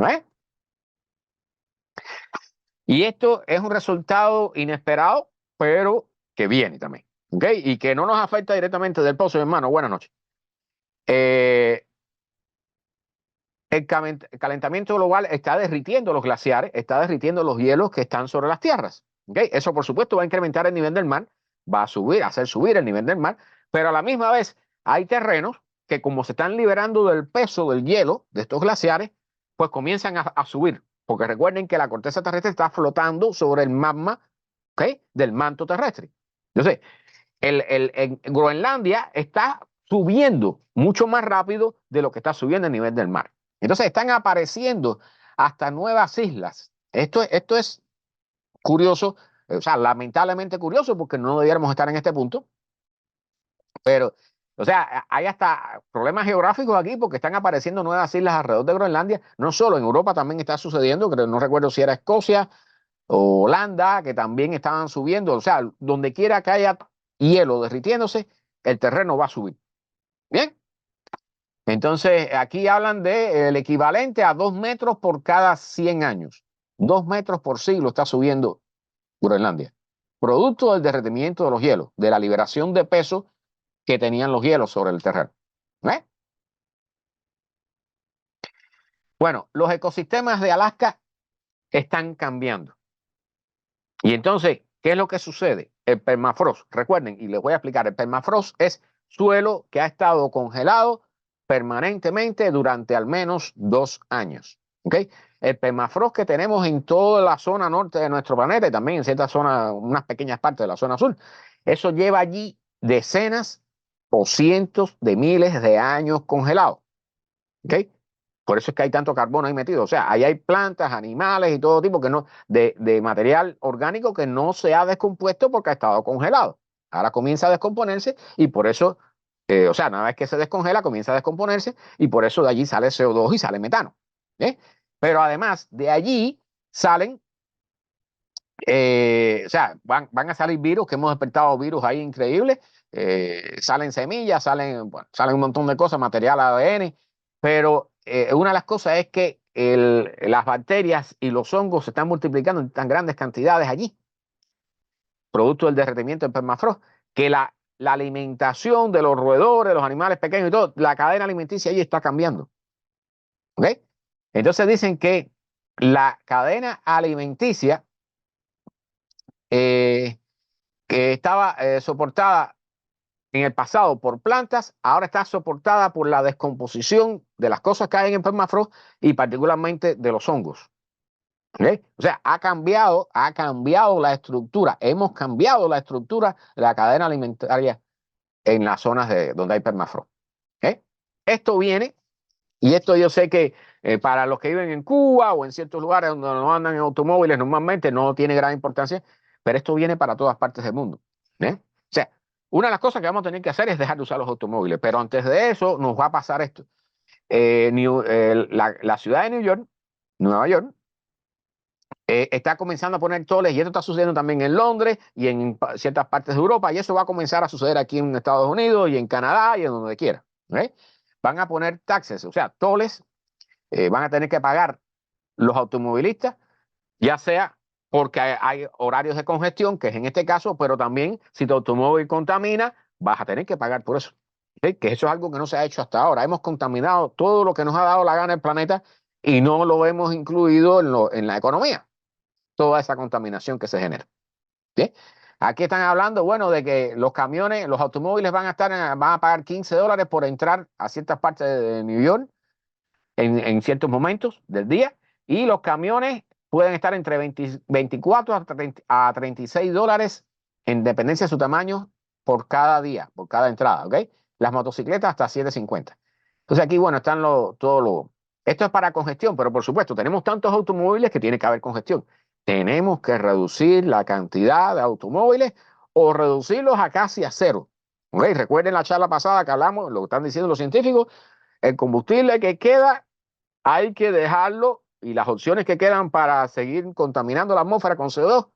¿Eh? Y esto es un resultado inesperado, pero que viene también. ¿Ok? Y que no nos afecta directamente del pozo, hermano. Buenas noches. Eh, el calentamiento global está derritiendo los glaciares, está derritiendo los hielos que están sobre las tierras. ¿Okay? Eso, por supuesto, va a incrementar el nivel del mar, va a subir, a hacer subir el nivel del mar, pero a la misma vez hay terrenos que, como se están liberando del peso del hielo de estos glaciares, pues comienzan a subir. Porque recuerden que la corteza terrestre está flotando sobre el magma, ¿okay? Del manto terrestre. Entonces, en Groenlandia está subiendo mucho más rápido de lo que está subiendo el nivel del mar. Entonces están apareciendo hasta nuevas islas. Esto es curioso, o sea, lamentablemente curioso porque no debiéramos estar en este punto, pero, o sea, hay hasta problemas geográficos aquí porque están apareciendo nuevas islas alrededor de Groenlandia. No solo en Europa también está sucediendo, creo, no recuerdo si era Escocia o Holanda, que también estaban subiendo. O sea, donde quiera que haya hielo derritiéndose, el terreno va a subir. Bien. Entonces, aquí hablan del equivalente a 2 metros por cada 100 años. 2 metros por siglo está subiendo Groenlandia. Producto del derretimiento de los hielos, de la liberación de peso que tenían los hielos sobre el terreno. ¿Eh? Bueno, los ecosistemas de Alaska están cambiando. Y entonces, ¿qué es lo que sucede? El permafrost, recuerden, y les voy a explicar, el permafrost es suelo que ha estado congelado permanentemente durante al menos 2 años. ¿Okay? El permafrost que tenemos en toda la zona norte de nuestro planeta y también en ciertas zonas, unas pequeñas partes de la zona sur, eso lleva allí decenas o cientos de miles de años congelado. ¿Okay? Por eso es que hay tanto carbono ahí metido. O sea, ahí hay plantas, animales y todo tipo de material orgánico que no se ha descompuesto porque ha estado congelado. Ahora comienza a descomponerse y por eso, o sea, una vez que se descongela, comienza a descomponerse y por eso de allí sale CO2 y sale metano. ¿Eh? Pero además de allí salen, o sea, van a salir virus, que hemos despertado virus ahí increíbles, salen semillas, salen un montón de cosas, material ADN, pero una de las cosas es que las bacterias y los hongos se están multiplicando en tan grandes cantidades allí, producto del derretimiento del permafrost, que la alimentación de los roedores, los animales pequeños y todo, la cadena alimenticia allí está cambiando. ¿Ok? Entonces dicen que la cadena alimenticia eh, que estaba soportada en el pasado por plantas, ahora está soportada por la descomposición de las cosas que hay en el permafrost y particularmente de los hongos. ¿Ok? O sea, ha cambiado la estructura, hemos cambiado la estructura de la cadena alimentaria en las zonas donde hay permafrost. ¿Ok? Esto viene, y esto yo sé que para los que viven en Cuba o en ciertos lugares donde no andan en automóviles normalmente no tiene gran importancia, pero esto viene para todas partes del mundo. ¿Eh? O sea, una de las cosas que vamos a tener que hacer es dejar de usar los automóviles, pero antes de eso nos va a pasar esto. La ciudad de New York, Nueva York, está comenzando a poner toles, y esto está sucediendo también en Londres y en ciertas partes de Europa, y eso va a comenzar a suceder aquí en Estados Unidos y en Canadá y en donde quiera. ¿Eh? Van a poner taxes, o sea, toles, van a tener que pagar los automovilistas, ya sea porque hay horarios de congestión, que es en este caso, pero también si tu automóvil contamina, vas a tener que pagar por eso. ¿Sí? Que eso es algo que no se ha hecho hasta ahora. Hemos contaminado todo lo que nos ha dado la gana el planeta y no lo hemos incluido en la economía, toda esa contaminación que se genera. ¿Sí? Aquí están hablando, bueno, de que los camiones, los automóviles van a pagar $15 por entrar a ciertas partes de New York en ciertos momentos del día, y los camiones pueden estar entre 24 a $36 en dependencia de su tamaño por cada día, por cada entrada, ¿ok? Las motocicletas hasta 7.50. Entonces aquí, bueno, están todos los... Esto es para congestión, pero por supuesto, tenemos tantos automóviles que tiene que haber congestión. Tenemos que reducir la cantidad de automóviles o reducirlos a casi a cero. ¿Ok? Recuerden la charla pasada que hablamos, lo que están diciendo los científicos, el combustible que queda hay que dejarlo, y las opciones que quedan para seguir contaminando la atmósfera con CO2,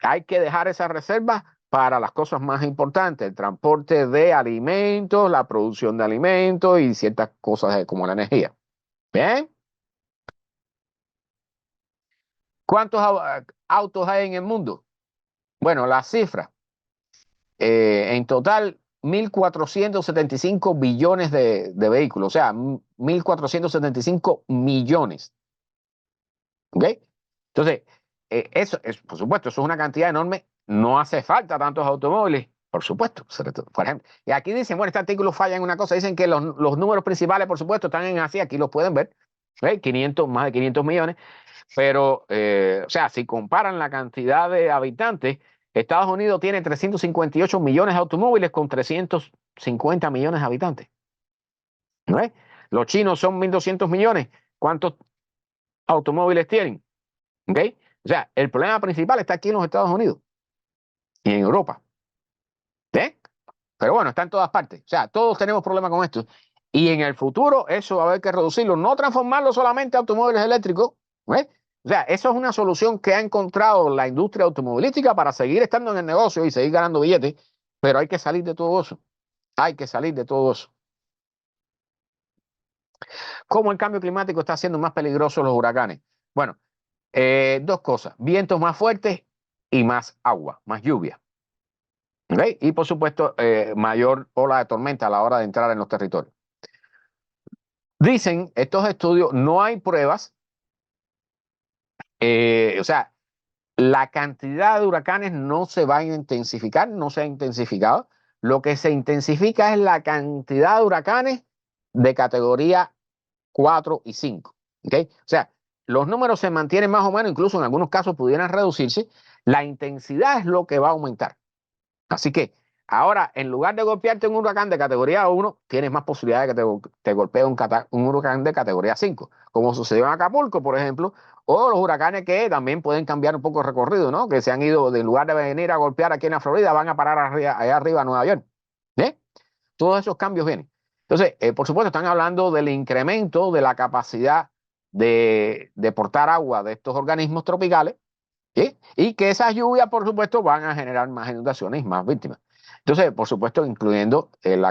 hay que dejar esas reservas para las cosas más importantes, el transporte de alimentos, la producción de alimentos y ciertas cosas como la energía. ¿Bien? ¿Cuántos autos hay en el mundo? Bueno, la cifra, en total, 1.475 billones de vehículos, o sea, 1.475 millones. ¿Ok? Entonces, eso es, por supuesto, eso es una cantidad enorme. No hace falta tantos automóviles, por supuesto. Por ejemplo, y aquí dicen, bueno, este artículo falla en una cosa. Dicen que los números principales, por supuesto, están en Asia. Aquí los pueden ver. ¿Ok? 500, más de 500 millones. Pero, o sea, si comparan la cantidad de habitantes, Estados Unidos tiene 358 millones de automóviles con 350 millones de habitantes. ¿No es? Los chinos son 1.200 millones. ¿Cuántos automóviles tienen? ¿Ok? O sea, el problema principal está aquí en los Estados Unidos y en Europa. ¿Eh? Pero bueno, está en todas partes. O sea, todos tenemos problemas con esto. Y en el futuro eso va a haber que reducirlo, no transformarlo solamente a automóviles eléctricos. ¿Eh? O sea, eso es una solución que ha encontrado la industria automovilística para seguir estando en el negocio y seguir ganando billetes, pero hay que salir de todo eso. Hay que salir de todo eso. ¿Cómo el cambio climático está haciendo más peligrosos los huracanes? Bueno, dos cosas: vientos más fuertes y más agua, más lluvia. ¿Okay? Y por supuesto, mayor ola de tormenta a la hora de entrar en los territorios. Dicen estos estudios, no hay pruebas, o sea, la cantidad de huracanes no se va a intensificar, no se ha intensificado. Lo que se intensifica es la cantidad de huracanes de categoría 4 y 5. ¿Okay? O sea, los números se mantienen más o menos, incluso en algunos casos pudieran reducirse. La intensidad es lo que va a aumentar. Así que ahora, en lugar de golpearte un huracán de categoría 1, tienes más posibilidades de que te golpee un huracán de categoría 5, como sucedió en Acapulco, por ejemplo, o los huracanes que también pueden cambiar un poco el recorrido, ¿no? Que se han ido, en lugar de venir a golpear aquí en la Florida, van a parar allá arriba a Nueva York. ¿Eh? Todos esos cambios vienen. Entonces, por supuesto, están hablando del incremento de la capacidad de portar agua de estos organismos tropicales. ¿Sí? Y que esas lluvias, por supuesto, van a generar más inundaciones y más víctimas. Entonces, por supuesto, incluyendo el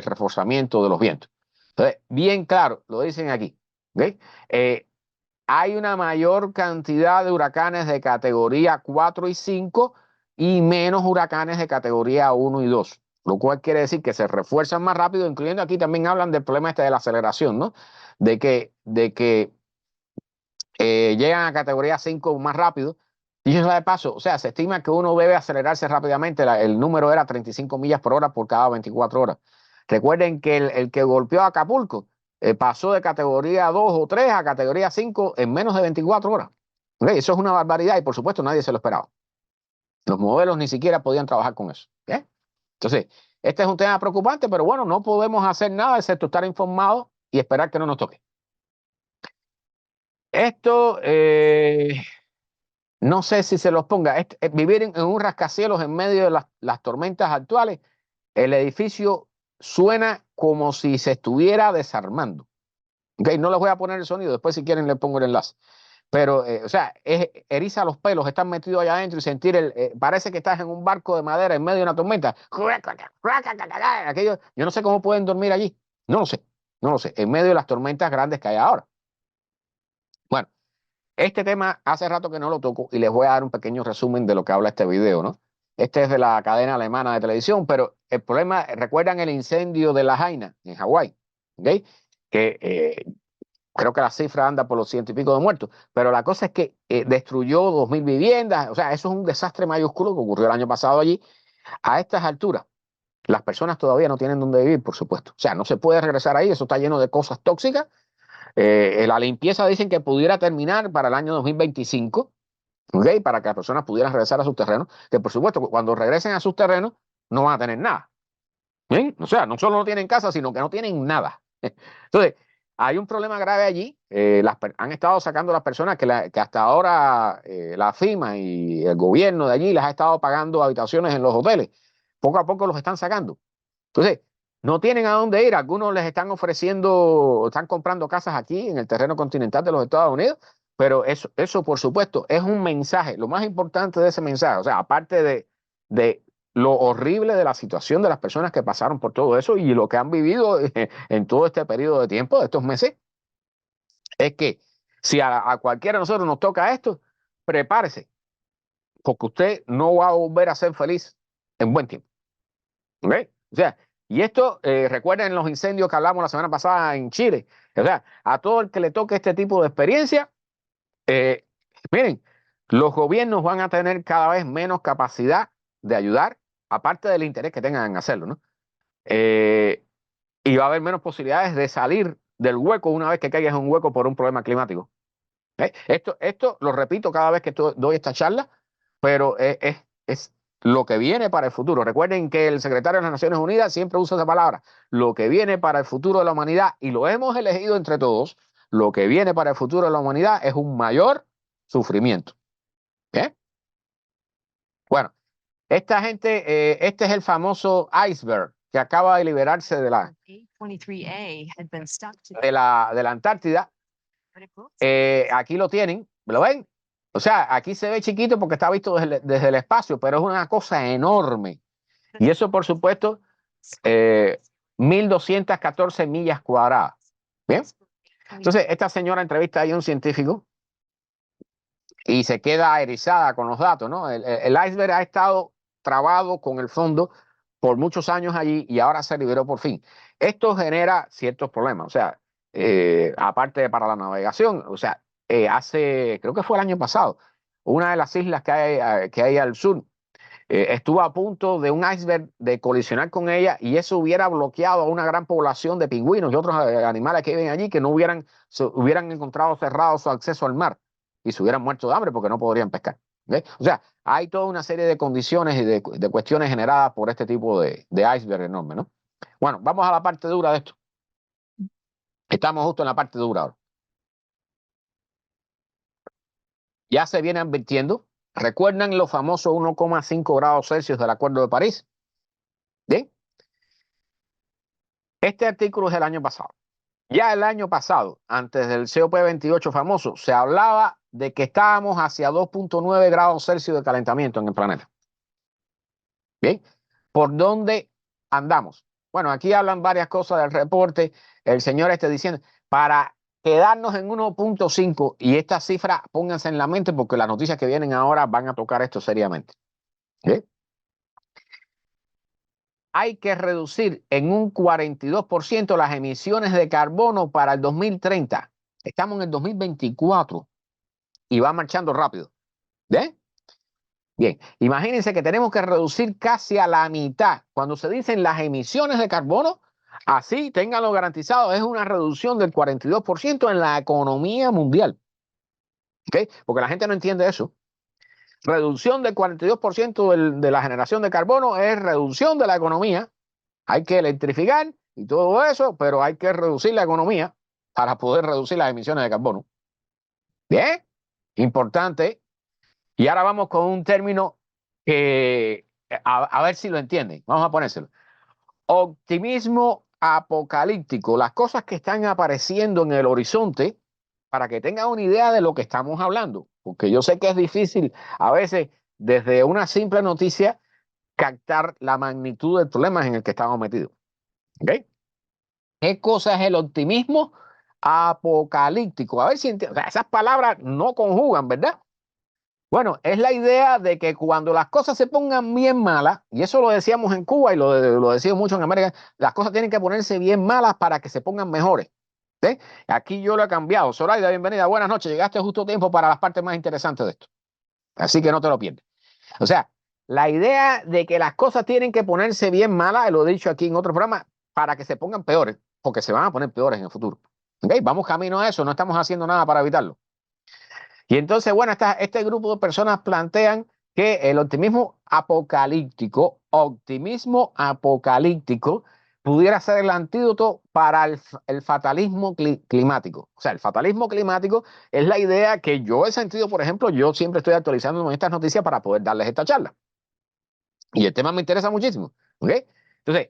reforzamiento de los vientos. Entonces, bien claro, lo dicen aquí. ¿Okay? Hay una mayor cantidad de huracanes de categoría 4 y 5 y menos huracanes de categoría 1 y 2, lo cual quiere decir que se refuerzan más rápido, incluyendo aquí también hablan del problema este de la aceleración, ¿no? De que llegan a categoría 5 más rápido. Dicho sea de paso, o sea, se estima que uno debe acelerarse rápidamente. El número era 35 millas por hora por cada 24 horas. Recuerden que el que golpeó a Acapulco pasó de categoría 2 o 3 a categoría 5 en menos de 24 horas. ¿Okay? Eso es una barbaridad y por supuesto nadie se lo esperaba. Los modelos ni siquiera podían trabajar con eso. ¿Okay? Entonces, este es un tema preocupante, pero bueno, no podemos hacer nada excepto estar informados y esperar que no nos toque. Esto, no sé si se los ponga. Vivir en un rascacielos en medio de las tormentas actuales, el edificio suena como si se estuviera desarmando. Okay, no les voy a poner el sonido, después si quieren les pongo el enlace. Pero, o sea, eriza los pelos, estás metido allá adentro y sentir parece que estás en un barco de madera en medio de una tormenta. Aquello, yo no sé cómo pueden dormir allí. No lo sé, no lo sé. En medio de las tormentas grandes que hay ahora. Bueno, este tema hace rato que no lo toco y les voy a dar un pequeño resumen de lo que habla este video, ¿no? Este es de la cadena alemana de televisión, pero el problema, ¿recuerdan el incendio de La Haina en Hawái? ¿Okay? Que creo que la cifra anda por los 100 y pico de muertos, pero la cosa es que destruyó 2.000 viviendas, o sea, eso es un desastre mayúsculo que ocurrió el año pasado allí. A estas alturas, las personas todavía no tienen dónde vivir, por supuesto. O sea, no se puede regresar ahí, eso está lleno de cosas tóxicas. La limpieza dicen que pudiera terminar para el año 2025, ¿okay? Para que las personas pudieran regresar a sus terrenos, que por supuesto, cuando regresen a sus terrenos, no van a tener nada. ¿Sí? O sea, no solo no tienen casa, sino que no tienen nada. Entonces, hay un problema grave allí. Han estado sacando las personas que hasta ahora la FEMA y el gobierno de allí les ha estado pagando habitaciones en los hoteles. Poco a poco los están sacando. Entonces, no tienen a dónde ir. Algunos les están ofreciendo, están comprando casas aquí en el terreno continental de los Estados Unidos, pero eso por supuesto, es un mensaje. Lo más importante de ese mensaje, o sea, aparte de lo horrible de la situación de las personas que pasaron por todo eso y lo que han vivido en todo este periodo de tiempo, de estos meses, es que si a cualquiera de nosotros nos toca esto, prepárese, porque usted no va a volver a ser feliz en buen tiempo. ¿Okay? O sea, y esto, recuerden los incendios que hablamos la semana pasada en Chile. O sea, a todo el que le toque este tipo de experiencia, eh, miren, los gobiernos van a tener cada vez menos capacidad de ayudar, aparte del interés que tengan en hacerlo, ¿no? Y va a haber menos posibilidades de salir del hueco una vez que caigas en un hueco por un problema climático. Esto lo repito cada vez que doy esta charla, pero es lo que viene para el futuro. Recuerden que el secretario de las Naciones Unidas siempre usa esa palabra, lo que viene para el futuro de la humanidad, y lo hemos elegido entre todos, lo que viene para el futuro de la humanidad es un mayor sufrimiento. ¿Eh? Bueno, esta gente, este es el famoso iceberg que acaba de liberarse de la Antártida. Aquí lo tienen, ¿lo ven? O sea, aquí se ve chiquito porque está visto desde el espacio, pero es una cosa enorme. Y eso, por supuesto, 1.214 millas cuadradas. ¿Bien? Entonces, esta señora entrevista a un científico y se queda erizada con los datos, ¿no? El iceberg ha estado trabado con el fondo por muchos años allí y ahora se liberó por fin. Esto genera ciertos problemas, o sea, aparte para la navegación, o sea, creo que fue el año pasado, una de las islas que hay al sur estuvo a punto de un iceberg de colisionar con ella y eso hubiera bloqueado a una gran población de pingüinos y otros animales que viven allí que no hubieran encontrado cerrado su acceso al mar y se hubieran muerto de hambre porque no podrían pescar. ¿Okay? O sea, hay toda una serie de condiciones y de cuestiones generadas por este tipo de iceberg enorme, ¿no? Bueno, vamos a la parte dura de esto. Estamos justo en la parte dura ahora. Ya se viene advirtiendo. ¿Recuerdan los famosos 1,5 grados Celsius del Acuerdo de París? ¿Bien? Este artículo es del año pasado. Ya el año pasado, antes del COP28 famoso, se hablaba de que estábamos hacia 2,9 grados Celsius de calentamiento en el planeta. ¿Bien? ¿Por dónde andamos? Bueno, aquí hablan varias cosas del reporte. El señor está diciendo, para quedarnos en 1,5, y esta cifra pónganse en la mente porque las noticias que vienen ahora van a tocar esto seriamente. ¿Bien? Hay que reducir en un 42% las emisiones de carbono para el 2030. Estamos en el 2024 y va marchando rápido. ¿Bien? Bien, imagínense que tenemos que reducir casi a la mitad. Cuando se dicen las emisiones de carbono, Así, ténganlo garantizado, es una reducción del 42% en la economía mundial. ¿Ok? Porque la gente no entiende eso. Reducción del 42% de la generación de carbono es reducción de la economía. Hay que electrificar y todo eso, pero hay que reducir la economía para poder reducir las emisiones de carbono. Bien, importante. Y ahora vamos con un término que, a ver si lo entienden. Vamos a ponérselo. Optimismo apocalíptico. Las cosas que están apareciendo en el horizonte para que tengan una idea de lo que estamos hablando. Porque yo sé que es difícil a veces desde una simple noticia captar la magnitud del problema en el que estamos metidos. ¿Ok? ¿Qué cosa es el optimismo apocalíptico? A ver si entienden. O sea, esas palabras no conjugan, ¿verdad? Bueno, es la idea de que cuando las cosas se pongan bien malas, y eso lo decíamos en Cuba y lo decimos mucho en América, las cosas tienen que ponerse bien malas para que se pongan mejores. ¿Sí? Aquí yo lo he cambiado. Zoraida, bienvenida, buenas noches. Llegaste justo a tiempo para las partes más interesantes de esto. Así que no te lo pierdas. O sea, la idea de que las cosas tienen que ponerse bien malas, lo he dicho aquí en otro programa, para que se pongan peores, porque se van a poner peores en el futuro. ¿Okay? Vamos camino a eso, no estamos haciendo nada para evitarlo. Y entonces, bueno, este grupo de personas plantean que el optimismo apocalíptico pudiera ser el antídoto para el fatalismo climático. O sea, el fatalismo climático es la idea que yo he sentido, por ejemplo, yo siempre estoy actualizando estas noticias para poder darles esta charla. Y el tema me interesa muchísimo. ¿Ok? Entonces,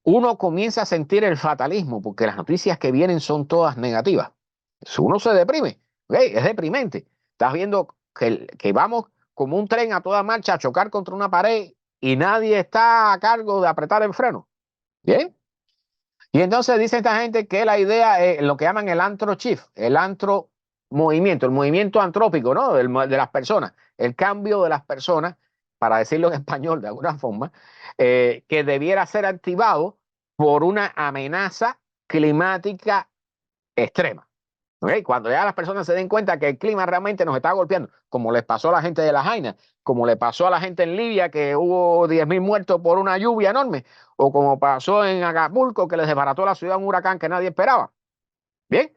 uno comienza a sentir el fatalismo porque las noticias que vienen son todas negativas. Uno se deprime. ¿Ok? Es deprimente. Estás viendo que vamos como un tren a toda marcha a chocar contra una pared y nadie está a cargo de apretar el freno. ¿Bien? Y entonces dice esta gente que la idea es lo que llaman el antro shift, el antro movimiento, el movimiento antrópico, ¿no? De las personas, el cambio de las personas, para decirlo en español de alguna forma, que debiera ser activado por una amenaza climática extrema. ¿Okay? Cuando ya las personas se den cuenta que el clima realmente nos está golpeando, como les pasó a la gente de La Jaina, como le pasó a la gente en Libia, que hubo 10.000 muertos por una lluvia enorme, o como pasó en Acapulco, que les desbarató la ciudad un huracán que nadie esperaba. Bien,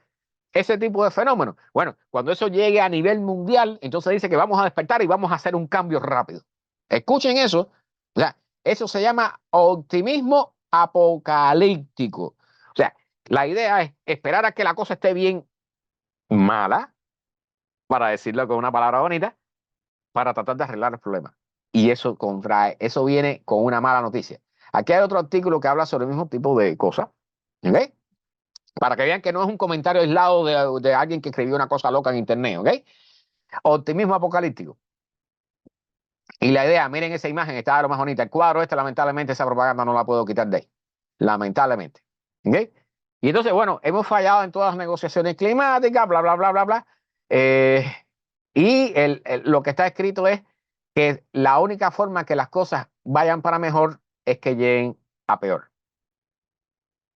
ese tipo de fenómenos. Bueno, cuando eso llegue a nivel mundial, entonces dice que vamos a despertar y vamos a hacer un cambio rápido. Escuchen eso. O sea, eso se llama optimismo apocalíptico. O sea, la idea es esperar a que la cosa esté bien mala, para decirlo con una palabra bonita, para tratar de arreglar el problema. Y eso viene con una mala noticia. Aquí hay otro artículo que habla sobre el mismo tipo de cosas, ¿ok? Para que vean que no es un comentario aislado de alguien que escribió una cosa loca en internet, ¿ok? Optimismo apocalíptico. Y la idea, miren esa imagen, está de lo más bonita. El cuadro lamentablemente, esa propaganda no la puedo quitar de ahí. Lamentablemente. ¿Ok? Y entonces, bueno, hemos fallado en todas las negociaciones climáticas, bla, bla, bla, bla, bla. Y lo que está escrito es que la única forma que las cosas vayan para mejor es que lleguen a peor.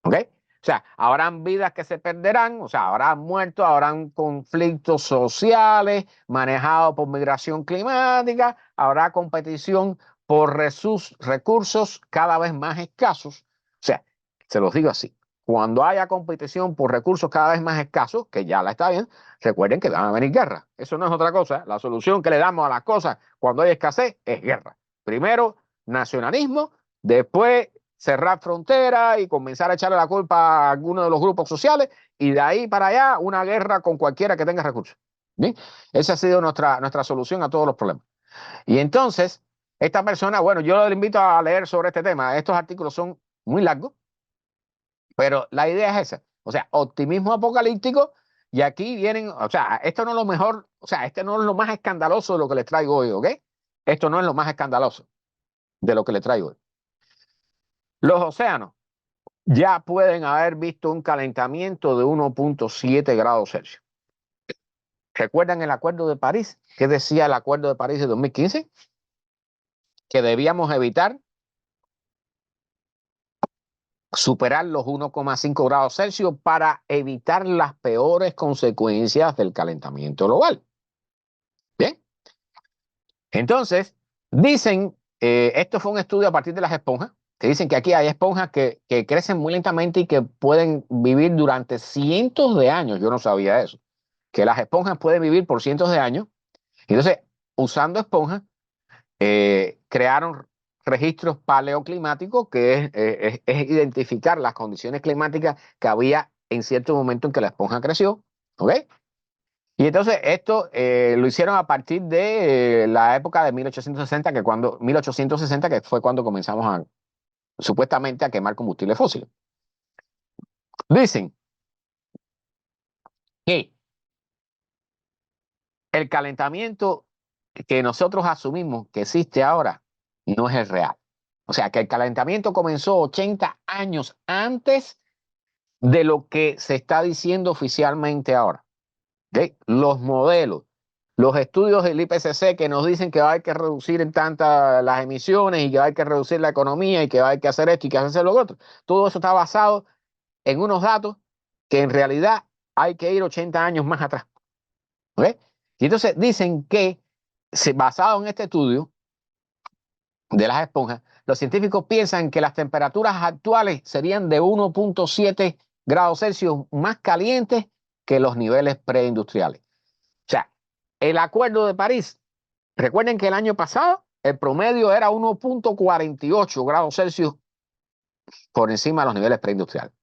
¿Ok? O sea, habrán vidas que se perderán, o sea, habrán muertos, habrán conflictos sociales manejados por migración climática, habrá competición por recursos cada vez más escasos. O sea, se los digo así, cuando haya competición por recursos cada vez más escasos, que ya la está bien, recuerden que van a venir guerras. Eso no es otra cosa. La solución que le damos a las cosas cuando hay escasez es guerra. Primero, nacionalismo, después cerrar fronteras y comenzar a echarle la culpa a alguno de los grupos sociales y de ahí para allá una guerra con cualquiera que tenga recursos. ¿Bien? Esa ha sido nuestra solución a todos los problemas. Y entonces, esta persona, bueno, yo le invito a leer sobre este tema. Estos artículos son muy largos, pero la idea es esa. O sea, optimismo apocalíptico y aquí vienen, o sea, esto no es lo mejor, o sea, este no es lo más escandaloso de lo que les traigo hoy, ¿ok? Esto no es lo más escandaloso de lo que les traigo hoy. Los océanos ya pueden haber visto un calentamiento de 1.7 grados Celsius. ¿Recuerdan el Acuerdo de París? ¿Qué decía el Acuerdo de París de 2015? Que debíamos evitar superar los 1,5 grados Celsius para evitar las peores consecuencias del calentamiento global. Bien, entonces dicen, esto fue un estudio a partir de las esponjas, Te dicen que aquí hay esponjas que crecen muy lentamente y que pueden vivir durante cientos de años. Yo no sabía eso. Que las esponjas pueden vivir por cientos de años. Y entonces, usando esponjas, crearon registros paleoclimáticos, que es identificar las condiciones climáticas que había en cierto momento en que la esponja creció. ¿Ok? Y entonces esto lo hicieron a partir de la época de 1860, que fue cuando comenzamos supuestamente a quemar combustibles fósiles. Dicen que el calentamiento que nosotros asumimos que existe ahora no es el real. O sea, que el calentamiento comenzó 80 años antes de lo que se está diciendo oficialmente ahora. ¿Okay? Los modelos, los estudios del IPCC que nos dicen que hay que reducir en tantas las emisiones y que hay que reducir la economía y que hay que hacer esto y que hacer lo otro. Todo eso está basado en unos datos que en realidad hay que ir 80 años más atrás. ¿Okay? Y entonces dicen que, basado en este estudio de las esponjas, los científicos piensan que las temperaturas actuales serían de 1.7 grados Celsius más calientes que los niveles preindustriales. O sea, el Acuerdo de París, recuerden que el año pasado el promedio era 1.48 grados Celsius por encima de los niveles preindustriales.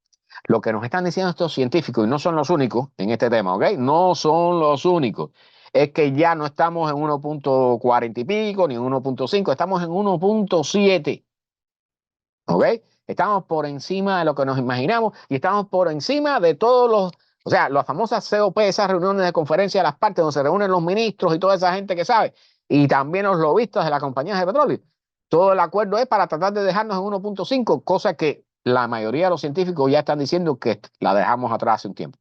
Lo que nos están diciendo estos científicos, y no son los únicos en este tema, ¿ok? No son los únicos. Es que ya no estamos en 1.40 y pico, ni en 1.5, estamos en 1.7, ¿ok? Estamos por encima de lo que nos imaginamos y estamos por encima de todos los, o sea, las famosas COP, esas reuniones de conferencia de las partes donde se reúnen los ministros y toda esa gente que sabe, y también los lobistas de las compañías de petróleo. Todo el acuerdo es para tratar de dejarnos en 1.5, cosa que la mayoría de los científicos ya están diciendo que la dejamos atrás hace un tiempo.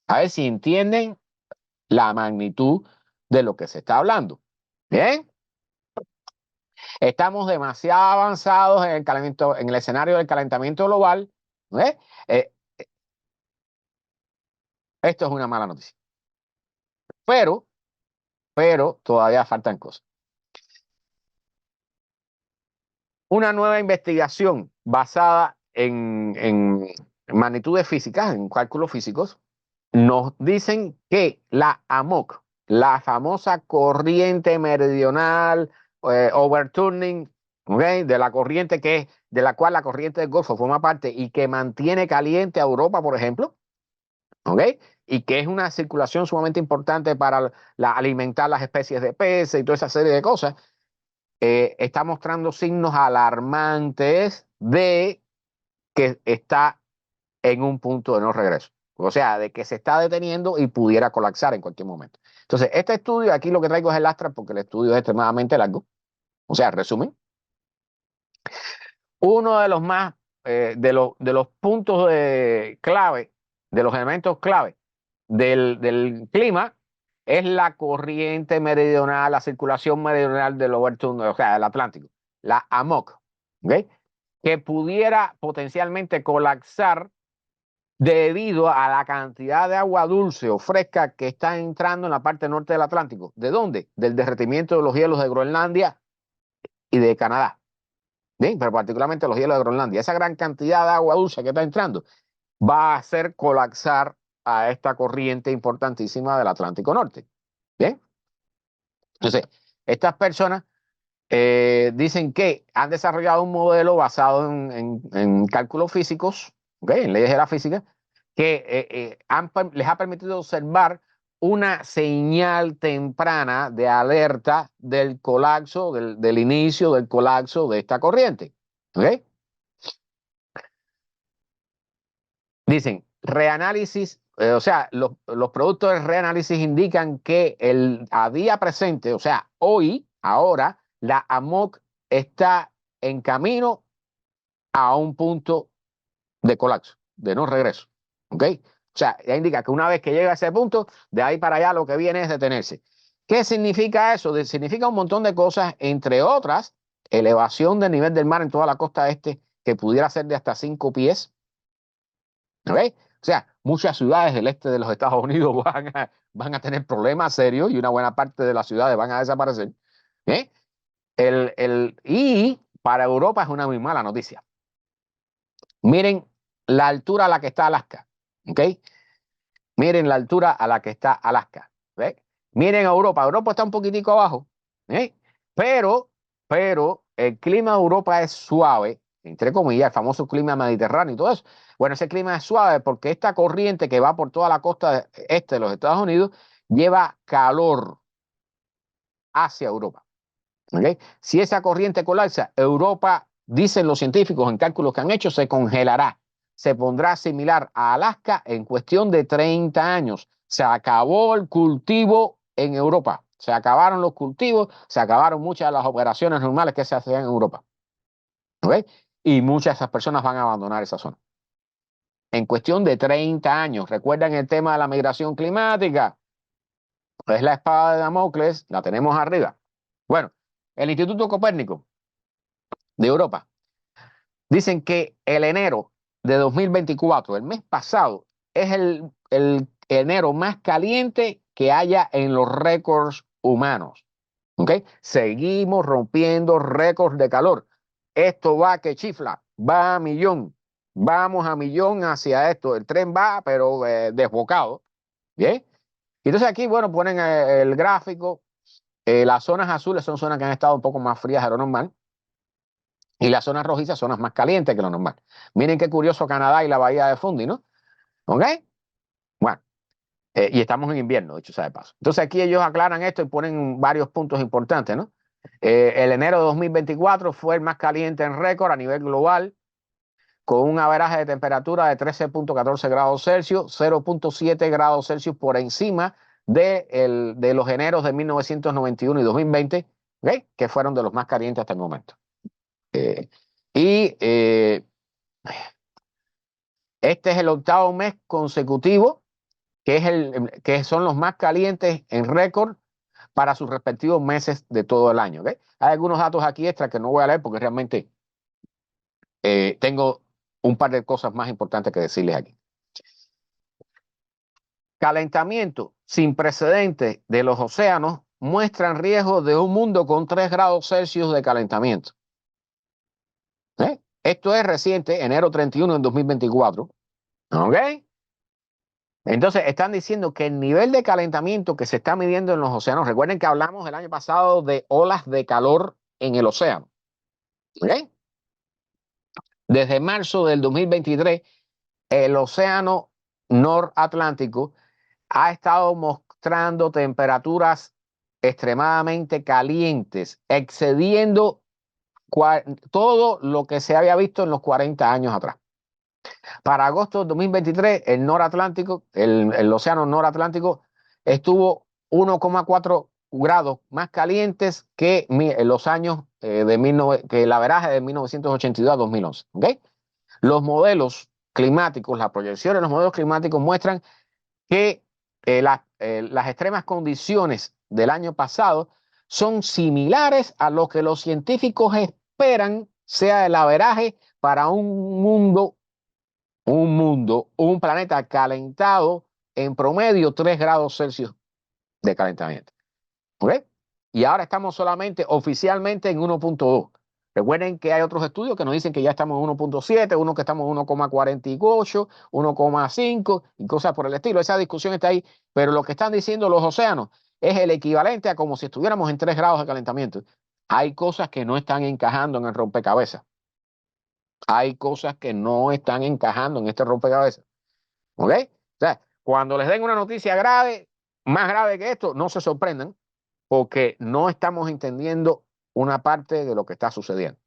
A ver si entienden la magnitud de lo que se está hablando. Bien, estamos demasiado avanzados en el escenario del calentamiento global. ¿Eh? Eh, Esto es una mala noticia. Pero todavía faltan cosas. Una nueva investigación basada en magnitudes físicas, en cálculos físicos, nos dicen que la AMOC, la famosa corriente meridional, overturning, ¿okay? De la corriente de la cual la corriente del Golfo forma parte y que mantiene caliente a Europa, por ejemplo, ¿ok? Y que es una circulación sumamente importante para alimentar las especies de peces y toda esa serie de cosas, está mostrando signos alarmantes de que está en un punto de no regreso. O sea, de que se está deteniendo y pudiera colapsar en cualquier momento. Entonces, este estudio, aquí lo que traigo es el astra porque el estudio es extremadamente largo. O sea, resumen, uno de los más, de los puntos clave, de los elementos clave del clima, es la corriente meridional, la circulación meridional del overturn, o sea, del Atlántico, la AMOC, ¿okay? Que pudiera potencialmente colapsar debido a la cantidad de agua dulce o fresca que está entrando en la parte norte del Atlántico. ¿De dónde? Del derretimiento de los hielos de Groenlandia y de Canadá. Bien, pero particularmente los hielos de Groenlandia. Esa gran cantidad de agua dulce que está entrando va a hacer colapsar a esta corriente importantísima del Atlántico Norte. Bien, entonces, estas personas dicen que han desarrollado un modelo basado en cálculos físicos, ¿okay? En leyes de la física, que les ha permitido observar una señal temprana de alerta del colapso, del inicio del colapso de esta corriente. ¿Okay? Dicen, reanálisis, o sea, los productos de reanálisis indican que a día presente, o sea, hoy, ahora, la AMOC está en camino a un punto de colapso, de no regreso. ¿Ok? O sea, ya indica que una vez que llega a ese punto, de ahí para allá lo que viene es detenerse. ¿Qué significa eso? Significa un montón de cosas, entre otras, elevación del nivel del mar en toda la costa este, que pudiera ser de hasta 5 pies. ¿Ok? O sea, muchas ciudades del este de los Estados Unidos van a tener problemas serios y una buena parte de las ciudades van a desaparecer. ¿Eh? Y Para Europa es una muy mala noticia. Miren la altura a la que está Alaska, ¿ok? Miren la altura a la que está Alaska, ¿ves? Miren Europa, Europa está un poquitico abajo, ¿eh? Pero el clima de Europa es suave, entre comillas, el famoso clima mediterráneo y todo eso. Bueno, ese clima es suave porque esta corriente que va por toda la costa este de los Estados Unidos lleva calor hacia Europa. ¿Okay? Si esa corriente colapsa, Europa, dicen los científicos en cálculos que han hecho, se congelará. Se pondrá similar a Alaska en cuestión de 30 años. Se acabó el cultivo en Europa. Se acabaron los cultivos, se acabaron muchas de las operaciones normales que se hacían en Europa. ¿Okay? Y muchas de esas personas van a abandonar esa zona. En cuestión de 30 años. ¿Recuerdan el tema de la migración climática? Es la espada de Damocles, la tenemos arriba. Bueno, el Instituto Copérnico de Europa dicen que el enero de 2024, el mes pasado, es el enero más caliente que haya en los récords humanos. ¿Okay? Seguimos rompiendo récords de calor. Esto va que chifla, va a millón. Vamos a millón hacia esto. El tren va, pero desbocado. ¿Bien? Entonces aquí, bueno, ponen el gráfico. Las zonas azules son zonas que han estado un poco más frías de lo normal. Y las zonas rojizas son las más calientes que lo normal. Miren qué curioso Canadá y la bahía de Fundy, ¿no? ¿Ok? Bueno, y estamos en invierno, dicho sea de paso. Entonces aquí ellos aclaran esto y ponen varios puntos importantes, ¿no? El enero de 2024 fue el más caliente en récord a nivel global, con un averaje de temperatura de 13.14 grados Celsius, 0.7 grados Celsius por encima de los eneros de 1991 y 2020, ¿ok? Que fueron de los más calientes hasta el momento. Y este es el octavo mes consecutivo que son los más calientes en récord para sus respectivos meses de todo el año. ¿Okay? Hay algunos datos aquí extra que no voy a leer porque realmente tengo un par de cosas más importantes que decirles aquí. Calentamiento sin precedentes de los océanos muestran riesgo de un mundo con 3 grados Celsius de calentamiento. Esto es reciente, enero 31 de 2024. ¿Ok? Entonces, están diciendo que el nivel de calentamiento que se está midiendo en los océanos, recuerden que hablamos el año pasado de olas de calor en el océano. ¿Okay? Desde marzo del 2023, el océano noratlántico ha estado mostrando temperaturas extremadamente calientes, excediendo todo lo que se había visto en los 40 años atrás. Para agosto de 2023, el noratlántico, el océano noratlántico estuvo 1,4 grados más calientes que los años que el averaje de 1982 a 2011. ¿Okay? Los modelos climáticos, las proyecciones de los modelos climáticos muestran que las extremas condiciones del año pasado son similares a lo que los científicos esperan sea el averaje para un planeta calentado en promedio 3 grados Celsius de calentamiento. ¿Ok? Y ahora estamos solamente oficialmente en 1.2. Recuerden que hay otros estudios que nos dicen que ya estamos en 1.7, uno que estamos en 1,48, 1,5 y cosas por el estilo. Esa discusión está ahí, pero lo que están diciendo los océanos es el equivalente a como si estuviéramos en 3 grados de calentamiento. Hay cosas que no están encajando en el rompecabezas. Hay cosas que no están encajando en este rompecabezas. ¿Ok? O sea, cuando les den una noticia grave, más grave que esto, no se sorprendan porque no estamos entendiendo una parte de lo que está sucediendo.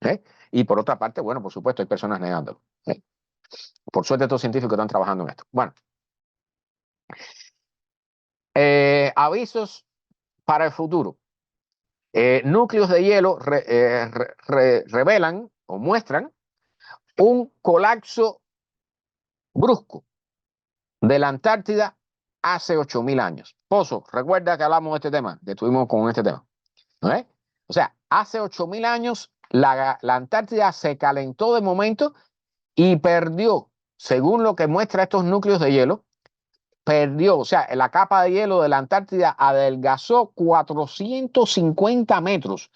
¿Eh? Y por otra parte, bueno, por supuesto, hay personas negándolo. ¿Eh? Por suerte, estos científicos están trabajando en esto. Bueno, avisos para el futuro. Núcleos de hielo revelan o muestran un colapso brusco de la Antártida hace 8.000 años. Pozo, recuerda que hablamos de este tema, que estuvimos con este tema. ¿Eh? O sea, hace 8.000 años la Antártida se calentó de momento y perdió, según lo que muestra estos núcleos de hielo, perdió, o sea, la capa de hielo de la Antártida adelgazó 450 metros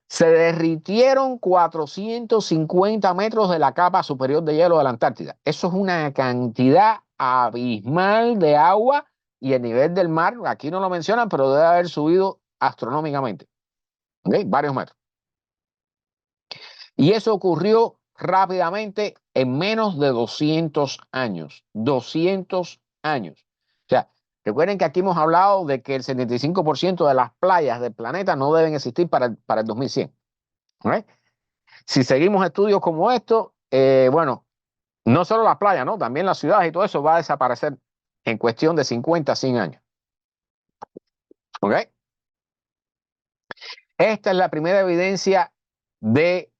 Se derritieron 450 metros de la capa superior de hielo de la Antártida. Eso es una cantidad abismal de agua y el nivel del mar, aquí no lo mencionan, pero debe haber subido astronómicamente. ¿Okay? Varios metros. Y eso ocurrió rápidamente en menos de 200 años. 200 años. O sea, recuerden que aquí hemos hablado de que el 75% de las playas del planeta no deben existir para el 2100. ¿Okay? Si seguimos estudios como estos, bueno, no solo las playas, ¿no? También las ciudades y todo eso va a desaparecer en cuestión de 50 a 100 años. ¿Ok? Esta es la primera evidencia de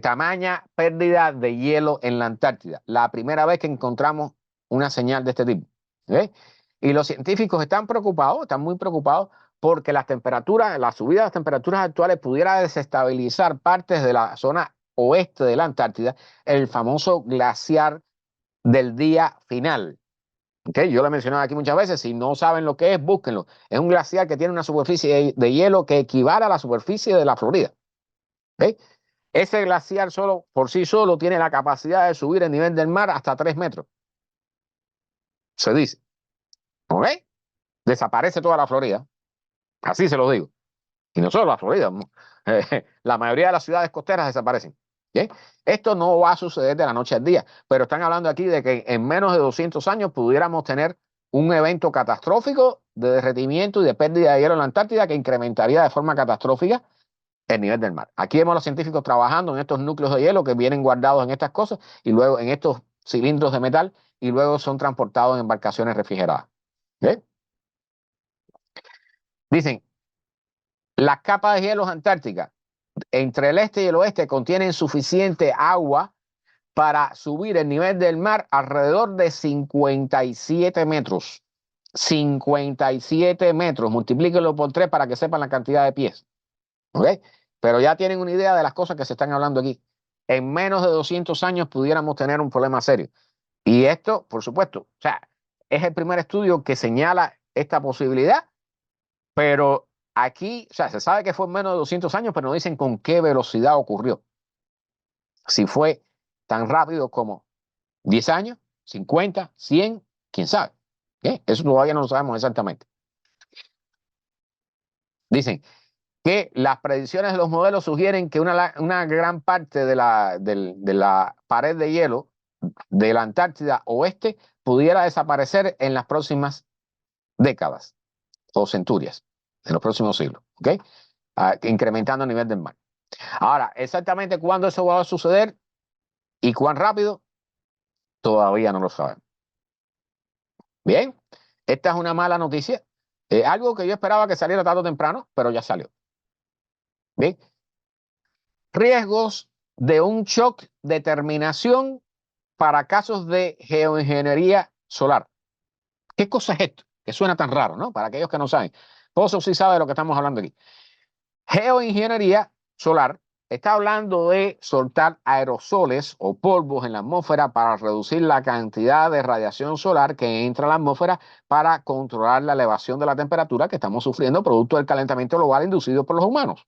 tamaña pérdida de hielo en la Antártida. La primera vez que encontramos una señal de este tipo. ¿Ok? Y los científicos están preocupados, están muy preocupados porque las temperaturas, la subida de las temperaturas actuales pudiera desestabilizar partes de la zona oeste de la Antártida, el famoso glaciar del día final. ¿Okay? Yo lo he mencionado aquí muchas veces, si no saben lo que es, búsquenlo. Es un glaciar que tiene una superficie de hielo que equivale a la superficie de la Florida. ¿Okay? Ese glaciar solo, por sí solo tiene la capacidad de subir el nivel del mar hasta 3 metros. Se dice. ¿Ok? Desaparece toda la Florida. Así se lo digo. Y no solo la Florida. La mayoría de las ciudades costeras desaparecen. ¿Okay? Esto no va a suceder de la noche al día, pero están hablando aquí de que en menos de 200 años pudiéramos tener un evento catastrófico de derretimiento y de pérdida de hielo en la Antártida que incrementaría de forma catastrófica el nivel del mar. Aquí vemos a los científicos trabajando en estos núcleos de hielo que vienen guardados en estas cosas y luego en estos cilindros de metal y luego son transportados en embarcaciones refrigeradas. ¿Okay? Dicen, las capas de hielo antárticas entre el este y el oeste contienen suficiente agua para subir el nivel del mar alrededor de 57 metros. 57 metros, multiplíquenlo por 3 para que sepan la cantidad de pies. ¿Ok? Pero ya tienen una idea de las cosas que se están hablando aquí. En menos de 200 años pudiéramos tener un problema serio. Y esto, por supuesto, o sea, es el primer estudio que señala esta posibilidad, pero aquí, o sea, se sabe que fue en menos de 200 años, pero no dicen con qué velocidad ocurrió. Si fue tan rápido como 10 años, 50, 100, quién sabe. ¿Okay? Eso todavía no lo sabemos exactamente. Dicen que las predicciones de los modelos sugieren que una gran parte de la pared de hielo de la Antártida oeste pudiera desaparecer en las próximas décadas o centurias, en los próximos siglos, ¿ok? Incrementando el nivel del mar. Ahora, exactamente cuándo eso va a suceder y cuán rápido, todavía no lo sabemos. Bien, esta es una mala noticia. Algo que yo esperaba que saliera tarde o temprano, pero ya salió. Bien, riesgos de un shock de terminación para casos de geoingeniería solar. ¿Qué cosa es esto? Que suena tan raro, ¿no? Para aquellos que no saben. Pozo sí sabe de lo que estamos hablando aquí. Geoingeniería solar está hablando de soltar aerosoles o polvos en la atmósfera para reducir la cantidad de radiación solar que entra a la atmósfera para controlar la elevación de la temperatura que estamos sufriendo producto del calentamiento global inducido por los humanos.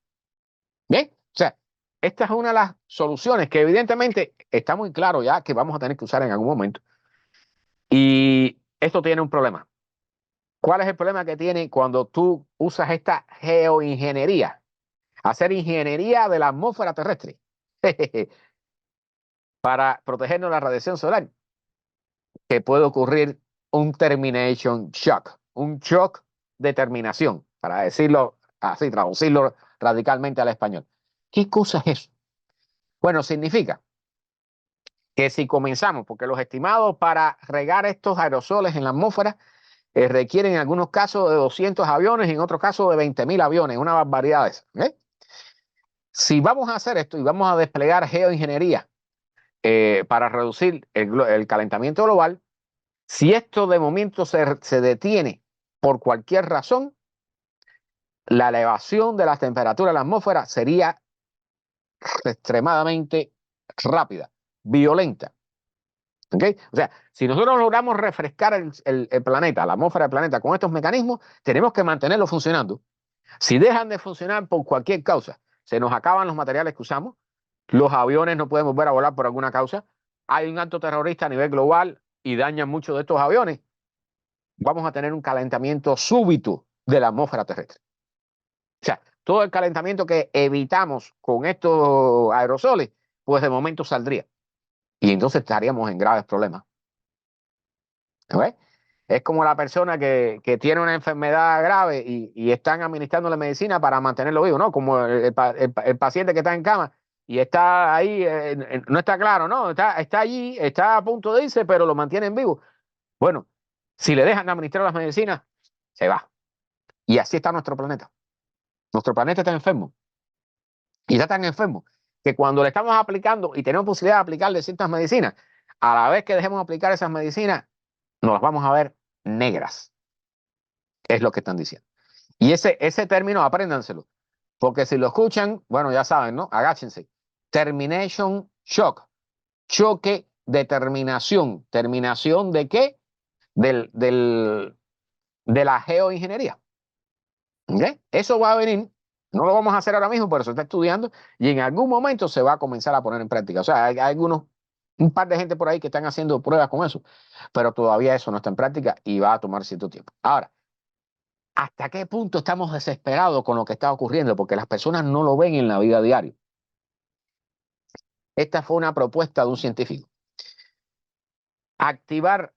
Bien, o sea, esta es una de las soluciones que evidentemente está muy claro ya que vamos a tener que usar en algún momento. Y esto tiene un problema. ¿Cuál es el problema que tiene cuando tú usas esta geoingeniería? Hacer ingeniería de la atmósfera terrestre para protegernos de la radiación solar, que puede ocurrir un termination shock, un shock de terminación, para decirlo así, traducirlo radicalmente al español. ¿Qué cosa es eso? Bueno, significa que si comenzamos, porque los estimados para regar estos aerosoles en la atmósfera requieren en algunos casos de 200 aviones y en otros casos de 20.000 aviones, una barbaridad de eso. Si vamos a hacer esto y vamos a desplegar geoingeniería para reducir el calentamiento global, si esto de momento se detiene por cualquier razón, la elevación de la temperatura de la atmósfera sería extremadamente rápida, violenta. ¿Okay? O sea, si nosotros logramos refrescar el planeta, la atmósfera del planeta con estos mecanismos, tenemos que mantenerlo funcionando. Si dejan de funcionar por cualquier causa, se nos acaban los materiales que usamos, los aviones no pueden volver a volar por alguna causa, hay un acto terrorista a nivel global y dañan muchos de estos aviones, vamos a tener un calentamiento súbito de la atmósfera terrestre. O sea, todo el calentamiento que evitamos con estos aerosoles, pues de momento saldría. Y entonces estaríamos en graves problemas. ¿Ves? Es como la persona que tiene una enfermedad grave y están administrándole medicina para mantenerlo vivo, ¿no? Como el paciente que está en cama y está ahí, no está claro, ¿no? Está allí, está a punto de irse, pero lo mantienen vivo. Bueno, si le dejan de administrar las medicinas, se va. Y así está nuestro planeta. Nuestro planeta está enfermo. Y está tan enfermo que cuando le estamos aplicando y tenemos posibilidad de aplicarle ciertas medicinas, a la vez que dejemos de aplicar esas medicinas, nos las vamos a ver negras. Es lo que están diciendo. Y ese término, apréndanselo. Porque si lo escuchan, bueno, ya saben, ¿no? Agáchense. Termination shock. Choque de terminación. ¿Terminación de qué? De la geoingeniería. ¿Okay? Eso va a venir. No lo vamos a hacer ahora mismo, pero se está estudiando y en algún momento se va a comenzar a poner en práctica. O sea, hay algunos, un par de gente por ahí que están haciendo pruebas con eso, pero todavía eso no está en práctica y va a tomar cierto tiempo. Ahora, ¿hasta qué punto estamos desesperados con lo que está ocurriendo? Porque las personas no lo ven en la vida diaria. Esta fue una propuesta de un científico. Activar,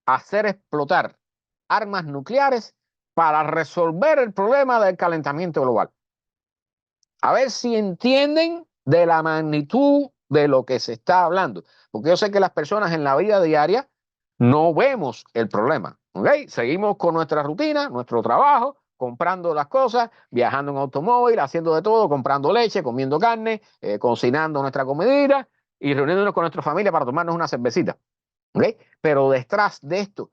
hacer explotar armas nucleares para resolver el problema del calentamiento global. A ver si entienden de la magnitud de lo que se está hablando. Porque yo sé que las personas en la vida diaria no vemos el problema. ¿Okay? Seguimos con nuestra rutina, nuestro trabajo, comprando las cosas, viajando en automóvil, haciendo de todo, comprando leche, comiendo carne, cocinando nuestra comida y reuniéndonos con nuestra familia para tomarnos una cervecita. ¿Okay? Pero detrás de esto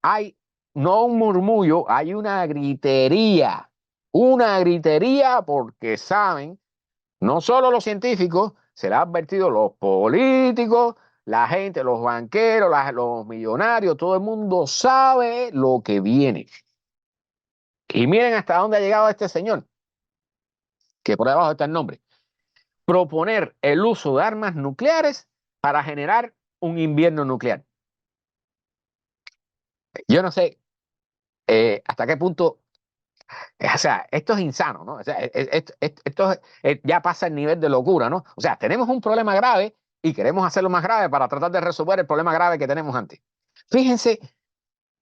hay no un murmullo, hay una gritería. Una gritería porque saben, no solo los científicos, se les ha advertido los políticos, la gente, los banqueros, los millonarios, todo el mundo sabe lo que viene. Y miren hasta dónde ha llegado este señor, que por debajo está el nombre. Proponer el uso de armas nucleares para generar un invierno nuclear. Yo no sé hasta qué punto. O sea, esto es insano, ¿no? O sea, esto ya pasa el nivel de locura, ¿no? O sea, tenemos un problema grave y queremos hacerlo más grave para tratar de resolver el problema grave que tenemos antes. Fíjense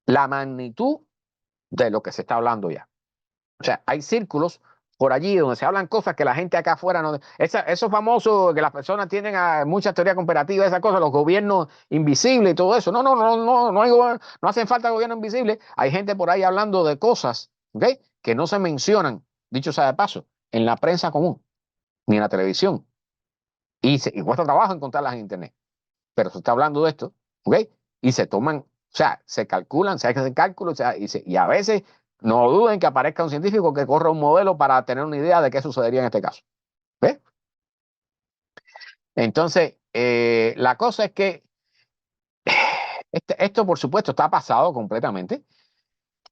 la magnitud de lo que se está hablando ya. O sea, hay círculos por allí donde se hablan cosas que la gente acá afuera no. Esos famosos que las personas tienen a muchas teorías comparativas, esas cosas, los gobiernos invisibles y todo eso. No hacen falta gobiernos invisibles. Hay gente por ahí hablando de cosas, ¿ok? Que no se mencionan, dicho sea de paso, en la prensa común, ni en la televisión. Y cuesta trabajo encontrarlas en internet. Pero se está hablando de esto, ¿ok? Y se toman, o sea, se calculan, se hacen cálculos, o sea, y a veces no duden que aparezca un científico que corra un modelo para tener una idea de qué sucedería en este caso. ¿Ves? Entonces, la cosa es que esto, por supuesto, está pasado completamente.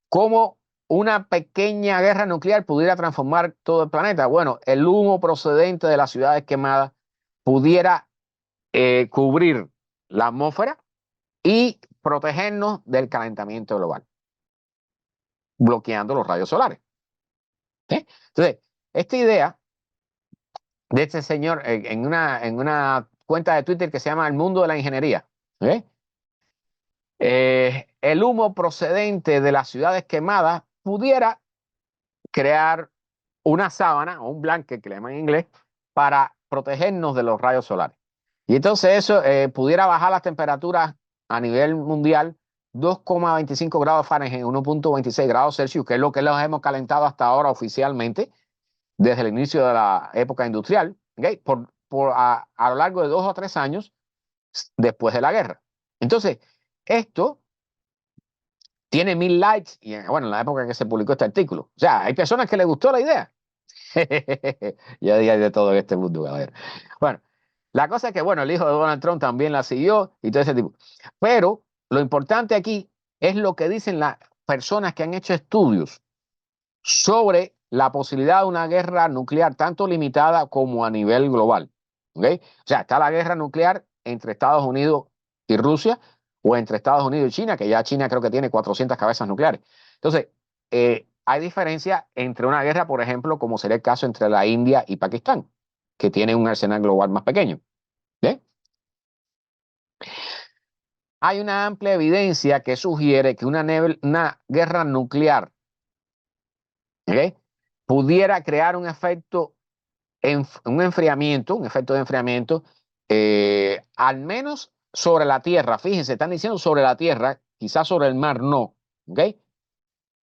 ¿Cómo una pequeña guerra nuclear pudiera transformar todo el planeta? Bueno, el humo procedente de las ciudades quemadas pudiera cubrir la atmósfera y protegernos del calentamiento global, bloqueando los rayos solares. ¿Sí? Entonces, esta idea de este señor en una cuenta de Twitter que se llama El Mundo de la Ingeniería, ¿sí? El humo procedente de las ciudades quemadas pudiera crear una sábana o un blanket, que le llaman en inglés, para protegernos de los rayos solares. Y entonces eso pudiera bajar las temperaturas a nivel mundial 2,25 grados Fahrenheit, 1,26 grados Celsius, que es lo que los hemos calentado hasta ahora oficialmente, desde el inicio de la época industrial, ¿okay? A lo largo de 2 o 3 años después de la guerra. Entonces, esto tiene 1000 likes, y bueno, en la época que se publicó este artículo. O sea, hay personas que les gustó la idea. Ya hay de todo en este mundo, a ver. Bueno, la cosa es que, bueno, el hijo de Donald Trump también la siguió y todo ese tipo. Pero lo importante aquí es lo que dicen las personas que han hecho estudios sobre la posibilidad de una guerra nuclear tanto limitada como a nivel global. ¿Okay? O sea, está la guerra nuclear entre Estados Unidos y Rusia o entre Estados Unidos y China, que ya China creo que tiene 400 cabezas nucleares. Entonces, hay diferencia entre una guerra, por ejemplo, como sería el caso entre la India y Pakistán, que tienen un arsenal global más pequeño. ¿Ve? Hay una amplia evidencia que sugiere que una guerra nuclear, ¿okay?, pudiera crear un efecto, un efecto de enfriamiento, al menos sobre la Tierra. Fíjense, están diciendo sobre la Tierra, quizás sobre el mar no, ¿ok?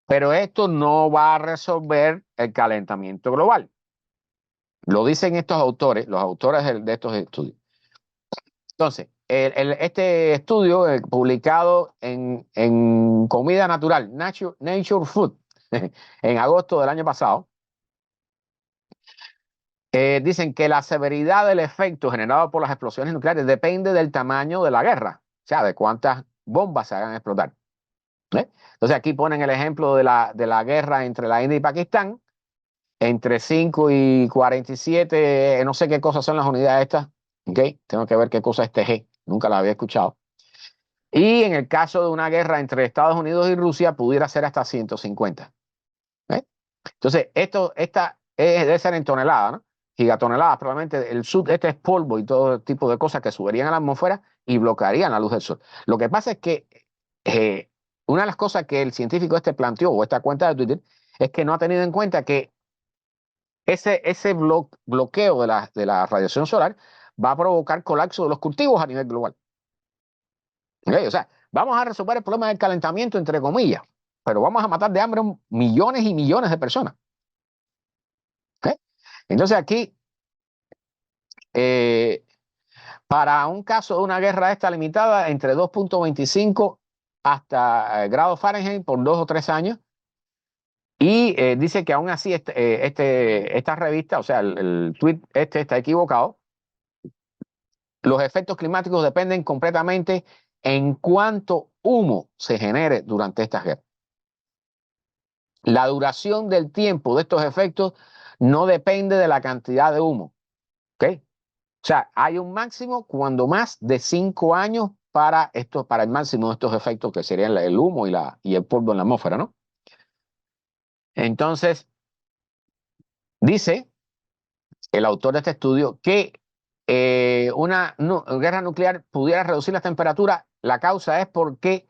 Pero esto no va a resolver el calentamiento global. Lo dicen estos autores, los autores de estos estudios. Entonces, este estudio publicado en Comida Natural, Nature Food, en agosto del año pasado, dicen que la severidad del efecto generado por las explosiones nucleares depende del tamaño de la guerra, o sea, de cuántas bombas se hagan explotar. Entonces aquí ponen el ejemplo de la guerra entre la India y Pakistán, entre 5 y 47, no sé qué cosas son las unidades estas, ¿ok? Tengo que ver qué cosa es TG, nunca la había escuchado. Y en el caso de una guerra entre Estados Unidos y Rusia, pudiera ser hasta 150. Entonces, esta debe ser en toneladas, ¿no? Gigatoneladas, probablemente este es polvo y todo tipo de cosas que subirían a la atmósfera y bloquearían la luz del sol. Lo que pasa es que eh, una de las cosas que el científico este planteó, o esta cuenta de Twitter, es que no ha tenido en cuenta que ese bloqueo de la radiación solar va a provocar colapso de los cultivos a nivel global. ¿Okay? O sea, vamos a resolver el problema del calentamiento, entre comillas, pero vamos a matar de hambre millones y millones de personas. ¿Okay? Entonces aquí, eh, para un caso de una guerra esta limitada entre 2.25 hasta grados Fahrenheit por 2 o 3 años, y dice que aún así esta revista, o sea, el tweet este está equivocado. Los efectos climáticos dependen completamente en cuánto humo se genere durante estas guerras. La duración del tiempo de estos efectos no depende de la cantidad de humo. ¿Okay? O sea, hay un máximo cuando más de 5 años para el máximo de estos efectos que serían el humo y el polvo en la atmósfera, ¿no? Entonces, dice el autor de este estudio que una guerra nuclear pudiera reducir las temperaturas. La causa es porque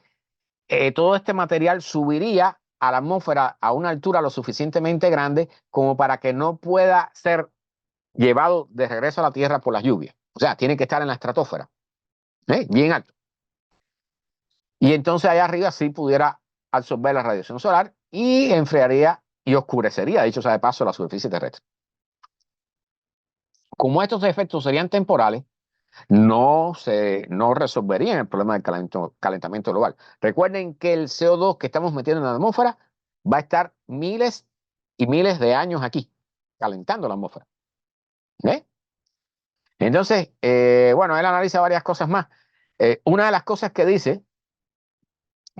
todo este material subiría a la atmósfera a una altura lo suficientemente grande como para que no pueda ser llevado de regreso a la Tierra por las lluvias. O sea, tiene que estar en la estratosfera, bien alto. Y entonces allá arriba sí pudiera absorber la radiación solar y enfriaría y oscurecería, dicho sea de paso, la superficie terrestre. Como estos efectos serían temporales, no resolverían el problema del calentamiento global. Recuerden que el CO2 que estamos metiendo en la atmósfera va a estar miles y miles de años aquí, calentando la atmósfera. ¿Eh? Entonces, bueno, él analiza varias cosas más. Una de las cosas que dice,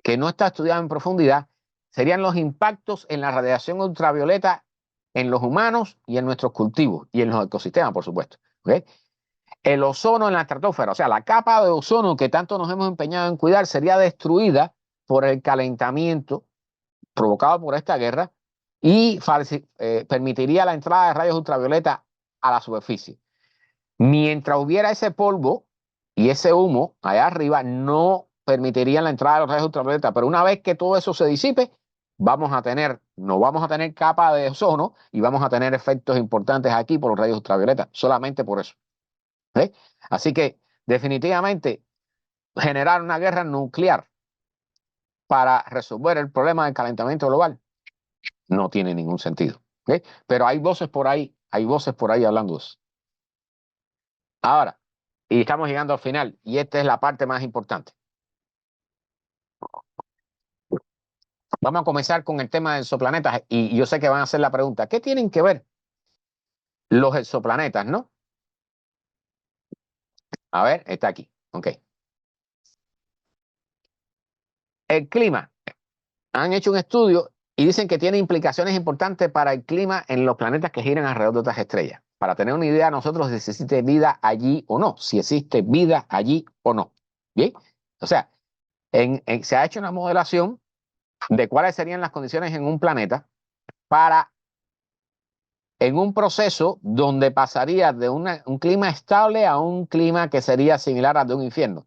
que no está estudiada en profundidad, serían los impactos en la radiación ultravioleta en los humanos y en nuestros cultivos y en los ecosistemas, por supuesto. ¿Okay? El ozono en la estratosfera, o sea, la capa de ozono que tanto nos hemos empeñado en cuidar, sería destruida por el calentamiento provocado por esta guerra y permitiría la entrada de rayos ultravioleta a la superficie. Mientras hubiera ese polvo y ese humo allá arriba, no permitirían la entrada de los rayos ultravioleta, pero una vez que todo eso se disipe, no vamos a tener capa de ozono y vamos a tener efectos importantes aquí por los rayos ultravioleta, solamente por eso. ¿Sí? Así que definitivamente generar una guerra nuclear para resolver el problema del calentamiento global no tiene ningún sentido. ¿Sí? Pero hay voces por ahí hablando de eso. Ahora, y estamos llegando al final, y esta es la parte más importante. Vamos a comenzar con el tema de exoplanetas, y yo sé que van a hacer la pregunta, ¿qué tienen que ver los exoplanetas, no? A ver, está aquí. Ok. El clima. Han hecho un estudio y dicen que tiene implicaciones importantes para el clima en los planetas que giran alrededor de otras estrellas. Para tener una idea nosotros de si existe vida allí o no, si existe vida allí o no. Bien, o sea, se ha hecho una modelación de cuáles serían las condiciones en un planeta para en un proceso donde pasaría de un clima estable a un clima que sería similar al de un infierno.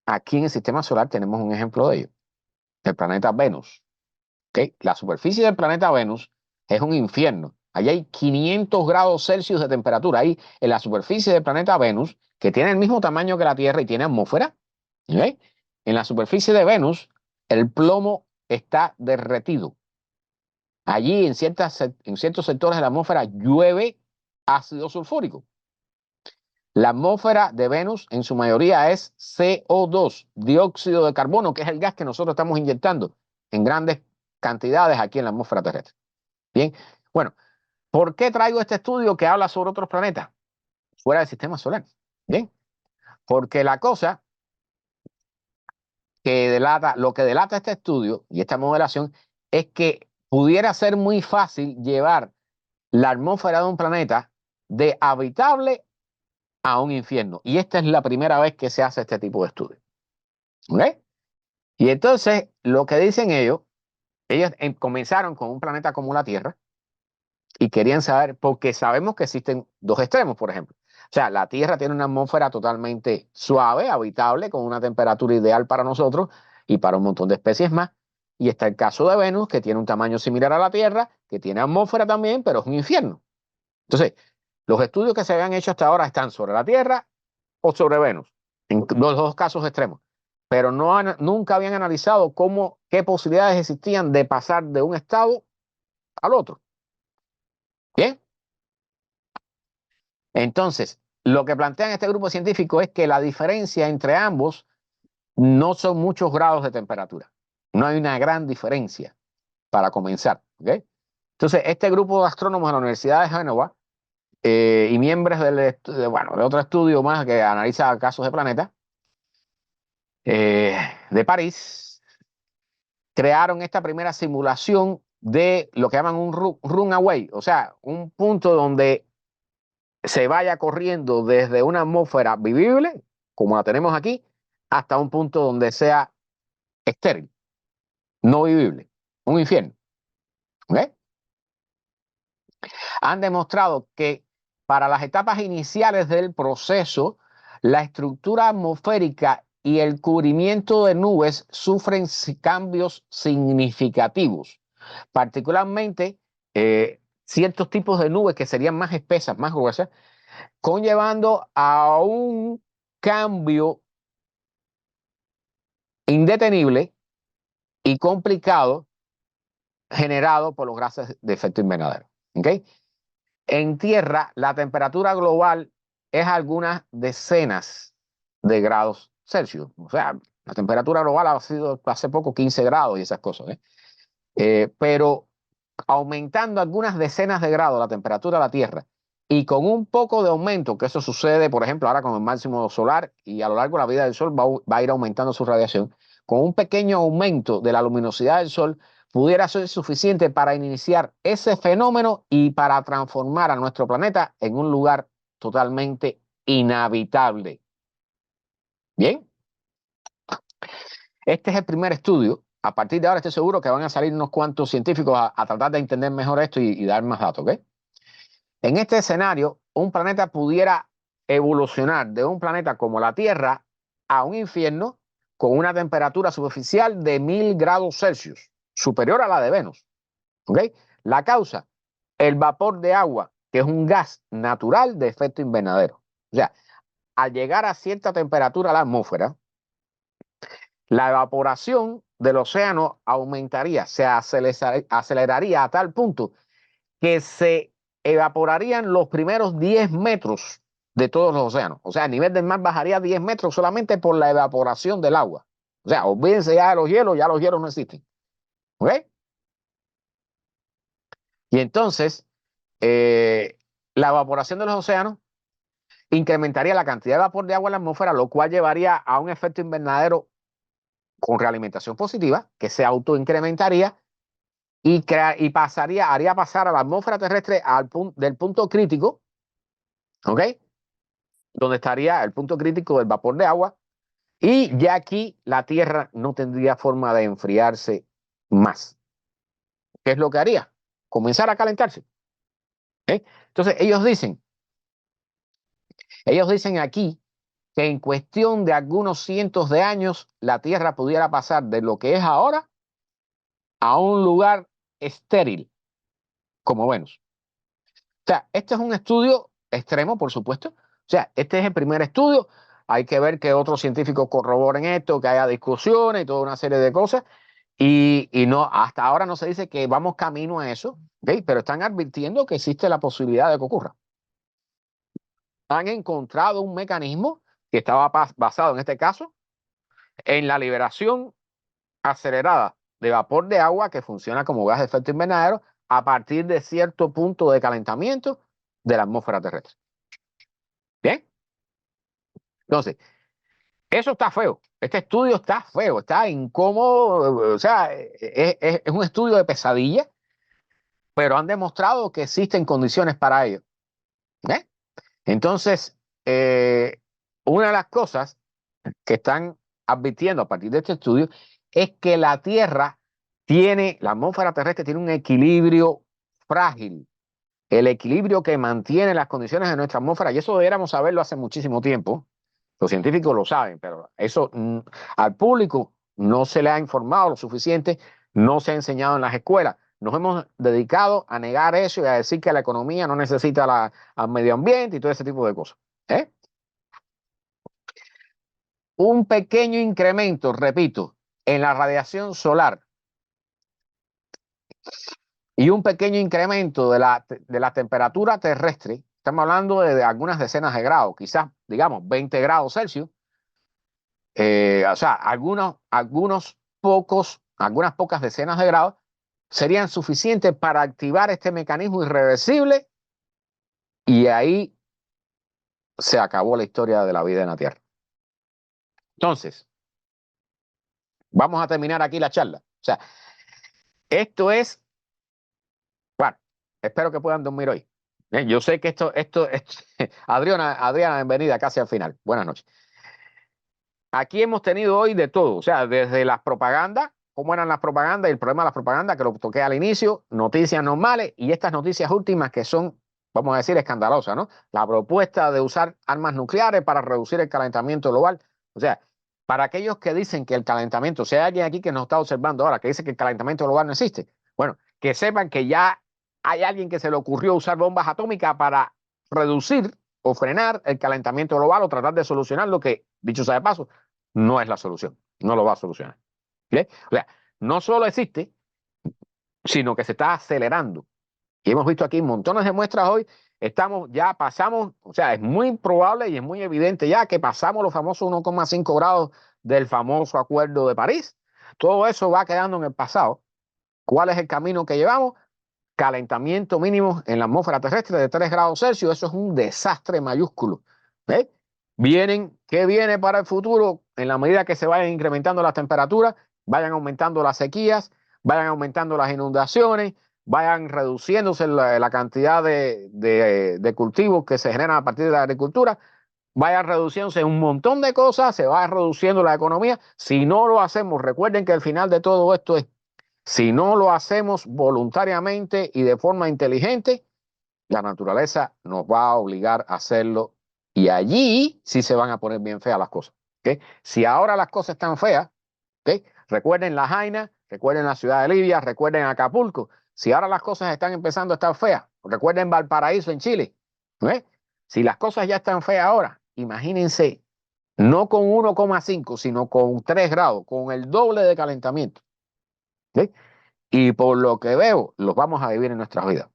Aquí en el sistema solar tenemos un ejemplo de ello, el planeta Venus. ¿Okay? La superficie del planeta Venus es un infierno. Allí hay 500 grados Celsius de temperatura. Ahí en la superficie del planeta Venus, que tiene el mismo tamaño que la Tierra y tiene atmósfera, ¿okay? En la superficie de Venus, el plomo está derretido. Allí en ciertos sectores de la atmósfera llueve ácido sulfúrico. La atmósfera de Venus en su mayoría es CO2, dióxido de carbono, que es el gas que nosotros estamos inyectando en grandes cantidades aquí en la atmósfera terrestre. Bien, bueno, ¿por qué traigo este estudio que habla sobre otros planetas fuera del sistema solar? Bien, porque la cosa que delata, lo que delata este estudio y esta modelación es que pudiera ser muy fácil llevar la atmósfera de un planeta de habitable a un infierno. Y esta es la primera vez que se hace este tipo de estudio. ¿Ok? Y entonces, lo que dicen ellos comenzaron con un planeta como la Tierra y querían saber, porque sabemos que existen dos extremos, por ejemplo. O sea, la Tierra tiene una atmósfera totalmente suave, habitable, con una temperatura ideal para nosotros y para un montón de especies más. Y está el caso de Venus, que tiene un tamaño similar a la Tierra, que tiene atmósfera también, pero es un infierno. Entonces, los estudios que se habían hecho hasta ahora están sobre la Tierra o sobre Venus, en los dos casos extremos. Pero nunca habían analizado qué posibilidades existían de pasar de un estado al otro. Bien, entonces, lo que plantean este grupo científico es que la diferencia entre ambos no son muchos grados de temperatura. No hay una gran diferencia para comenzar. ¿Okay? Entonces, este grupo de astrónomos de la Universidad de Génova y miembros de otro estudio más que analiza casos de planetas de París, crearon esta primera simulación de lo que llaman un runaway, o sea, un punto donde se vaya corriendo desde una atmósfera vivible, como la tenemos aquí, hasta un punto donde sea estéril, no vivible, un infierno. ¿Okay? Han demostrado que para las etapas iniciales del proceso, la estructura atmosférica y el cubrimiento de nubes sufren cambios significativos, particularmente ciertos tipos de nubes que serían más espesas, más gruesas, conllevando a un cambio indetenible y complicado generado por los gases de efecto invernadero. ¿Okay? En tierra, la temperatura global es algunas decenas de grados Celsius. O sea, la temperatura global ha sido hace poco 15 grados y esas cosas. Pero aumentando algunas decenas de grados la temperatura de la Tierra y con un poco de aumento, que eso sucede, por ejemplo, ahora con el máximo solar y a lo largo de la vida del Sol va a ir aumentando su radiación, con un pequeño aumento de la luminosidad del Sol pudiera ser suficiente para iniciar ese fenómeno y para transformar a nuestro planeta en un lugar totalmente inhabitable. Bien, este es el primer estudio. A partir de ahora estoy seguro que van a salir unos cuantos científicos a tratar de entender mejor esto y dar más datos. ¿Okay? En este escenario, un planeta pudiera evolucionar de un planeta como la Tierra a un infierno con una temperatura superficial de 1000 grados Celsius, superior a la de Venus. ¿Okay? La causa, el vapor de agua, que es un gas natural de efecto invernadero. O sea, al llegar a cierta temperatura a la atmósfera, la evaporación del océano aumentaría, se aceleraría a tal punto que se evaporarían los primeros 10 metros de todos los océanos. O sea, el nivel del mar bajaría 10 metros solamente por la evaporación del agua. O sea, olvídense ya de los hielos no existen. ¿Ok? Y entonces, la evaporación de los océanos incrementaría la cantidad de vapor de agua en la atmósfera, lo cual llevaría a un efecto invernadero con realimentación positiva que se autoincrementaría y haría pasar a la atmósfera terrestre del punto crítico, ¿ok? Donde estaría el punto crítico del vapor de agua, y ya aquí la Tierra no tendría forma de enfriarse más. ¿Qué es lo que haría? Comenzar a calentarse. Entonces ellos dicen aquí que en cuestión de algunos cientos de años la Tierra pudiera pasar de lo que es ahora a un lugar estéril, como Venus. O sea, este es un estudio extremo, por supuesto. O sea, este es el primer estudio. Hay que ver que otros científicos corroboren esto, que haya discusiones y toda una serie de cosas. Y no, hasta ahora no se dice que vamos camino a eso, ¿okay? Pero están advirtiendo que existe la posibilidad de que ocurra. Han encontrado un mecanismo que estaba basado en este caso en la liberación acelerada de vapor de agua que funciona como gas de efecto invernadero a partir de cierto punto de calentamiento de la atmósfera terrestre. ¿Bien? Entonces, eso está feo. Este estudio está feo, está incómodo. O sea, es un estudio de pesadilla, pero han demostrado que existen condiciones para ello. ¿Eh? Entonces, una de las cosas que están advirtiendo a partir de este estudio es que la atmósfera terrestre tiene un equilibrio frágil, el equilibrio que mantiene las condiciones de nuestra atmósfera, y eso deberíamos saberlo hace muchísimo tiempo. Los científicos lo saben, pero eso al público no se le ha informado lo suficiente, no se ha enseñado en las escuelas. Nos hemos dedicado a negar eso y a decir que la economía no necesita al medio ambiente y todo ese tipo de cosas. ¿Eh? Un pequeño incremento, repito, en la radiación solar y un pequeño incremento de la temperatura terrestre, estamos hablando de algunas decenas de grados, quizás, digamos, 20 grados Celsius, o sea, algunas pocas decenas de grados serían suficientes para activar este mecanismo irreversible y ahí se acabó la historia de la vida en la Tierra. Entonces, vamos a terminar aquí la charla. O sea, esto es, bueno, espero que puedan dormir hoy. Yo sé que esto Adriana, bienvenida casi al final. Buenas noches. Aquí hemos tenido hoy de todo, o sea, desde las propagandas, cómo eran las propagandas y el problema de las propagandas, que lo toqué al inicio, noticias normales y estas noticias últimas que son, vamos a decir, escandalosas, ¿no? La propuesta de usar armas nucleares para reducir el calentamiento global. O sea, para aquellos que dicen que el calentamiento, si hay alguien aquí que nos está observando ahora, que dice que el calentamiento global no existe, bueno, que sepan que ya hay alguien que se le ocurrió usar bombas atómicas para reducir o frenar el calentamiento global o tratar de solucionar lo que, dicho sea de paso, no es la solución, no lo va a solucionar. ¿Okay? O sea, no solo existe, sino que se está acelerando. Y hemos visto aquí montones de muestras hoy, pasamos, o sea, es muy probable y es muy evidente ya que pasamos los famosos 1,5 grados del famoso Acuerdo de París. Todo eso va quedando en el pasado. ¿Cuál es el camino que llevamos? Calentamiento mínimo en la atmósfera terrestre de 3 grados Celsius. Eso es un desastre mayúsculo. ¿Eh? ¿Qué viene para el futuro? En la medida que se vayan incrementando las temperaturas, vayan aumentando las sequías, vayan aumentando las inundaciones, vayan reduciéndose la cantidad de cultivos que se generan a partir de la agricultura, vayan reduciéndose un montón de cosas, se va reduciendo la economía. Si no lo hacemos, recuerden que el final de todo esto es, si no lo hacemos voluntariamente y de forma inteligente, la naturaleza nos va a obligar a hacerlo y allí sí se van a poner bien feas las cosas. ¿Okay? Si ahora las cosas están feas, ¿okay? Recuerden La Jaina, recuerden la ciudad de Libia, recuerden Acapulco. Si ahora las cosas están empezando a estar feas, recuerden Valparaíso en Chile. ¿Okay? Si las cosas ya están feas ahora, imagínense, no con 1,5, sino con 3 grados, con el doble de calentamiento. ¿Okay? Y por lo que veo, los vamos a vivir en nuestras vidas.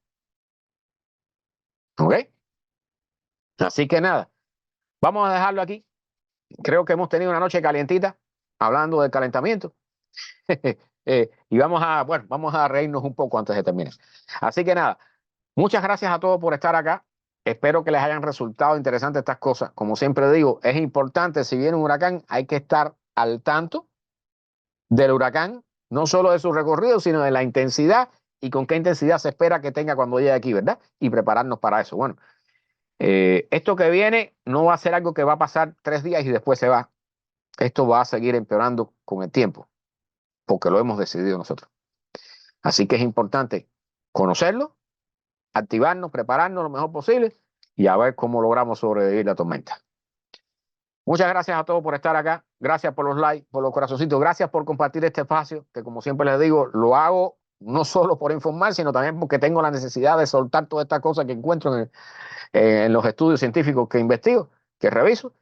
¿Ok? Así que nada, vamos a dejarlo aquí. Creo que hemos tenido una noche calientita hablando del calentamiento. Y vamos a reírnos un poco antes de terminar. Así que nada, muchas gracias a todos por estar acá. Espero que les hayan resultado interesantes estas cosas. Como siempre digo, es importante, si viene un huracán, hay que estar al tanto del huracán, no solo de su recorrido, sino de la intensidad y con qué intensidad se espera que tenga cuando llegue aquí, ¿verdad? Y prepararnos para eso. Bueno, esto que viene no va a ser algo que va a pasar 3 días y después se va. Esto va a seguir empeorando con el tiempo, porque lo hemos decidido nosotros. Así que es importante conocerlo, activarnos, prepararnos lo mejor posible y a ver cómo logramos sobrevivir la tormenta. Muchas gracias a todos por estar acá. Gracias por los likes, por los corazoncitos. Gracias por compartir este espacio, que como siempre les digo, lo hago no solo por informar, sino también porque tengo la necesidad de soltar todas estas cosas que encuentro en los estudios científicos que investigo, que reviso.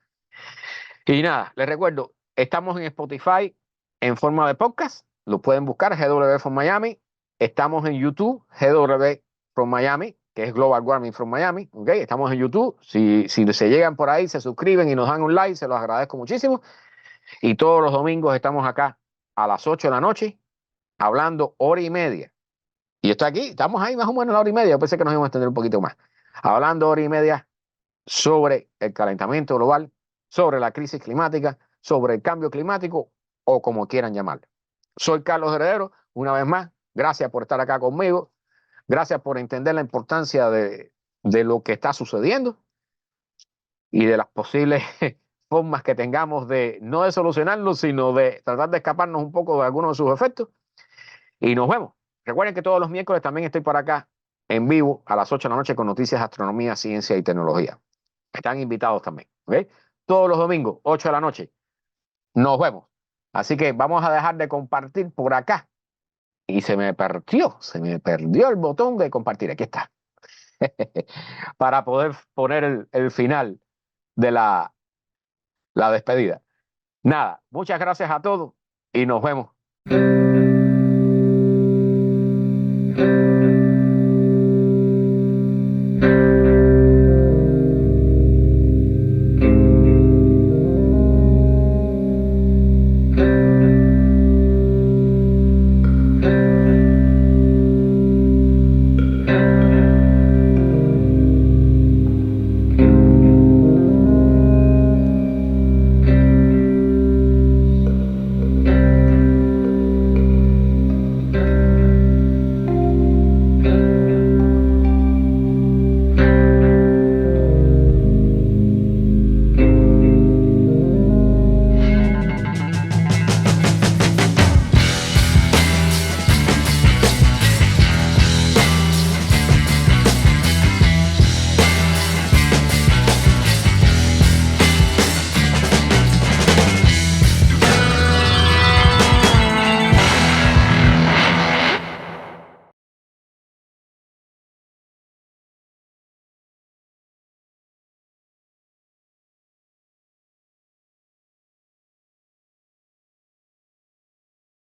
Y nada, les recuerdo, estamos en Spotify en forma de podcast. Lo pueden buscar, GW from Miami. Estamos en YouTube, GW from Miami, que es Global Warming from Miami. ¿Okay? Estamos en YouTube. Si se llegan por ahí, se suscriben y nos dan un like, se los agradezco muchísimo. Y todos los domingos estamos acá a las 8 de la noche, hablando hora y media. Y estoy aquí, estamos ahí más o menos a la hora y media. Yo pensé que nos íbamos a extender un poquito más. Hablando hora y media sobre el calentamiento global, sobre la crisis climática, sobre el cambio climático o como quieran llamarlo. Soy Carlos Heredero, una vez más, gracias por estar acá conmigo, gracias por entender la importancia de lo que está sucediendo y de las posibles formas que tengamos de no de solucionarlo, sino de tratar de escaparnos un poco de algunos de sus efectos. Y nos vemos. Recuerden que todos los miércoles también estoy por acá en vivo a las 8 de la noche con noticias de astronomía, ciencia y tecnología. Están invitados también. ¿Okay? Todos los domingos, 8 de la noche. Nos vemos. Así que vamos a dejar de compartir por acá. Y se me perdió el botón de compartir. Aquí está. Para poder poner el final de la despedida. Nada, muchas gracias a todos y nos vemos.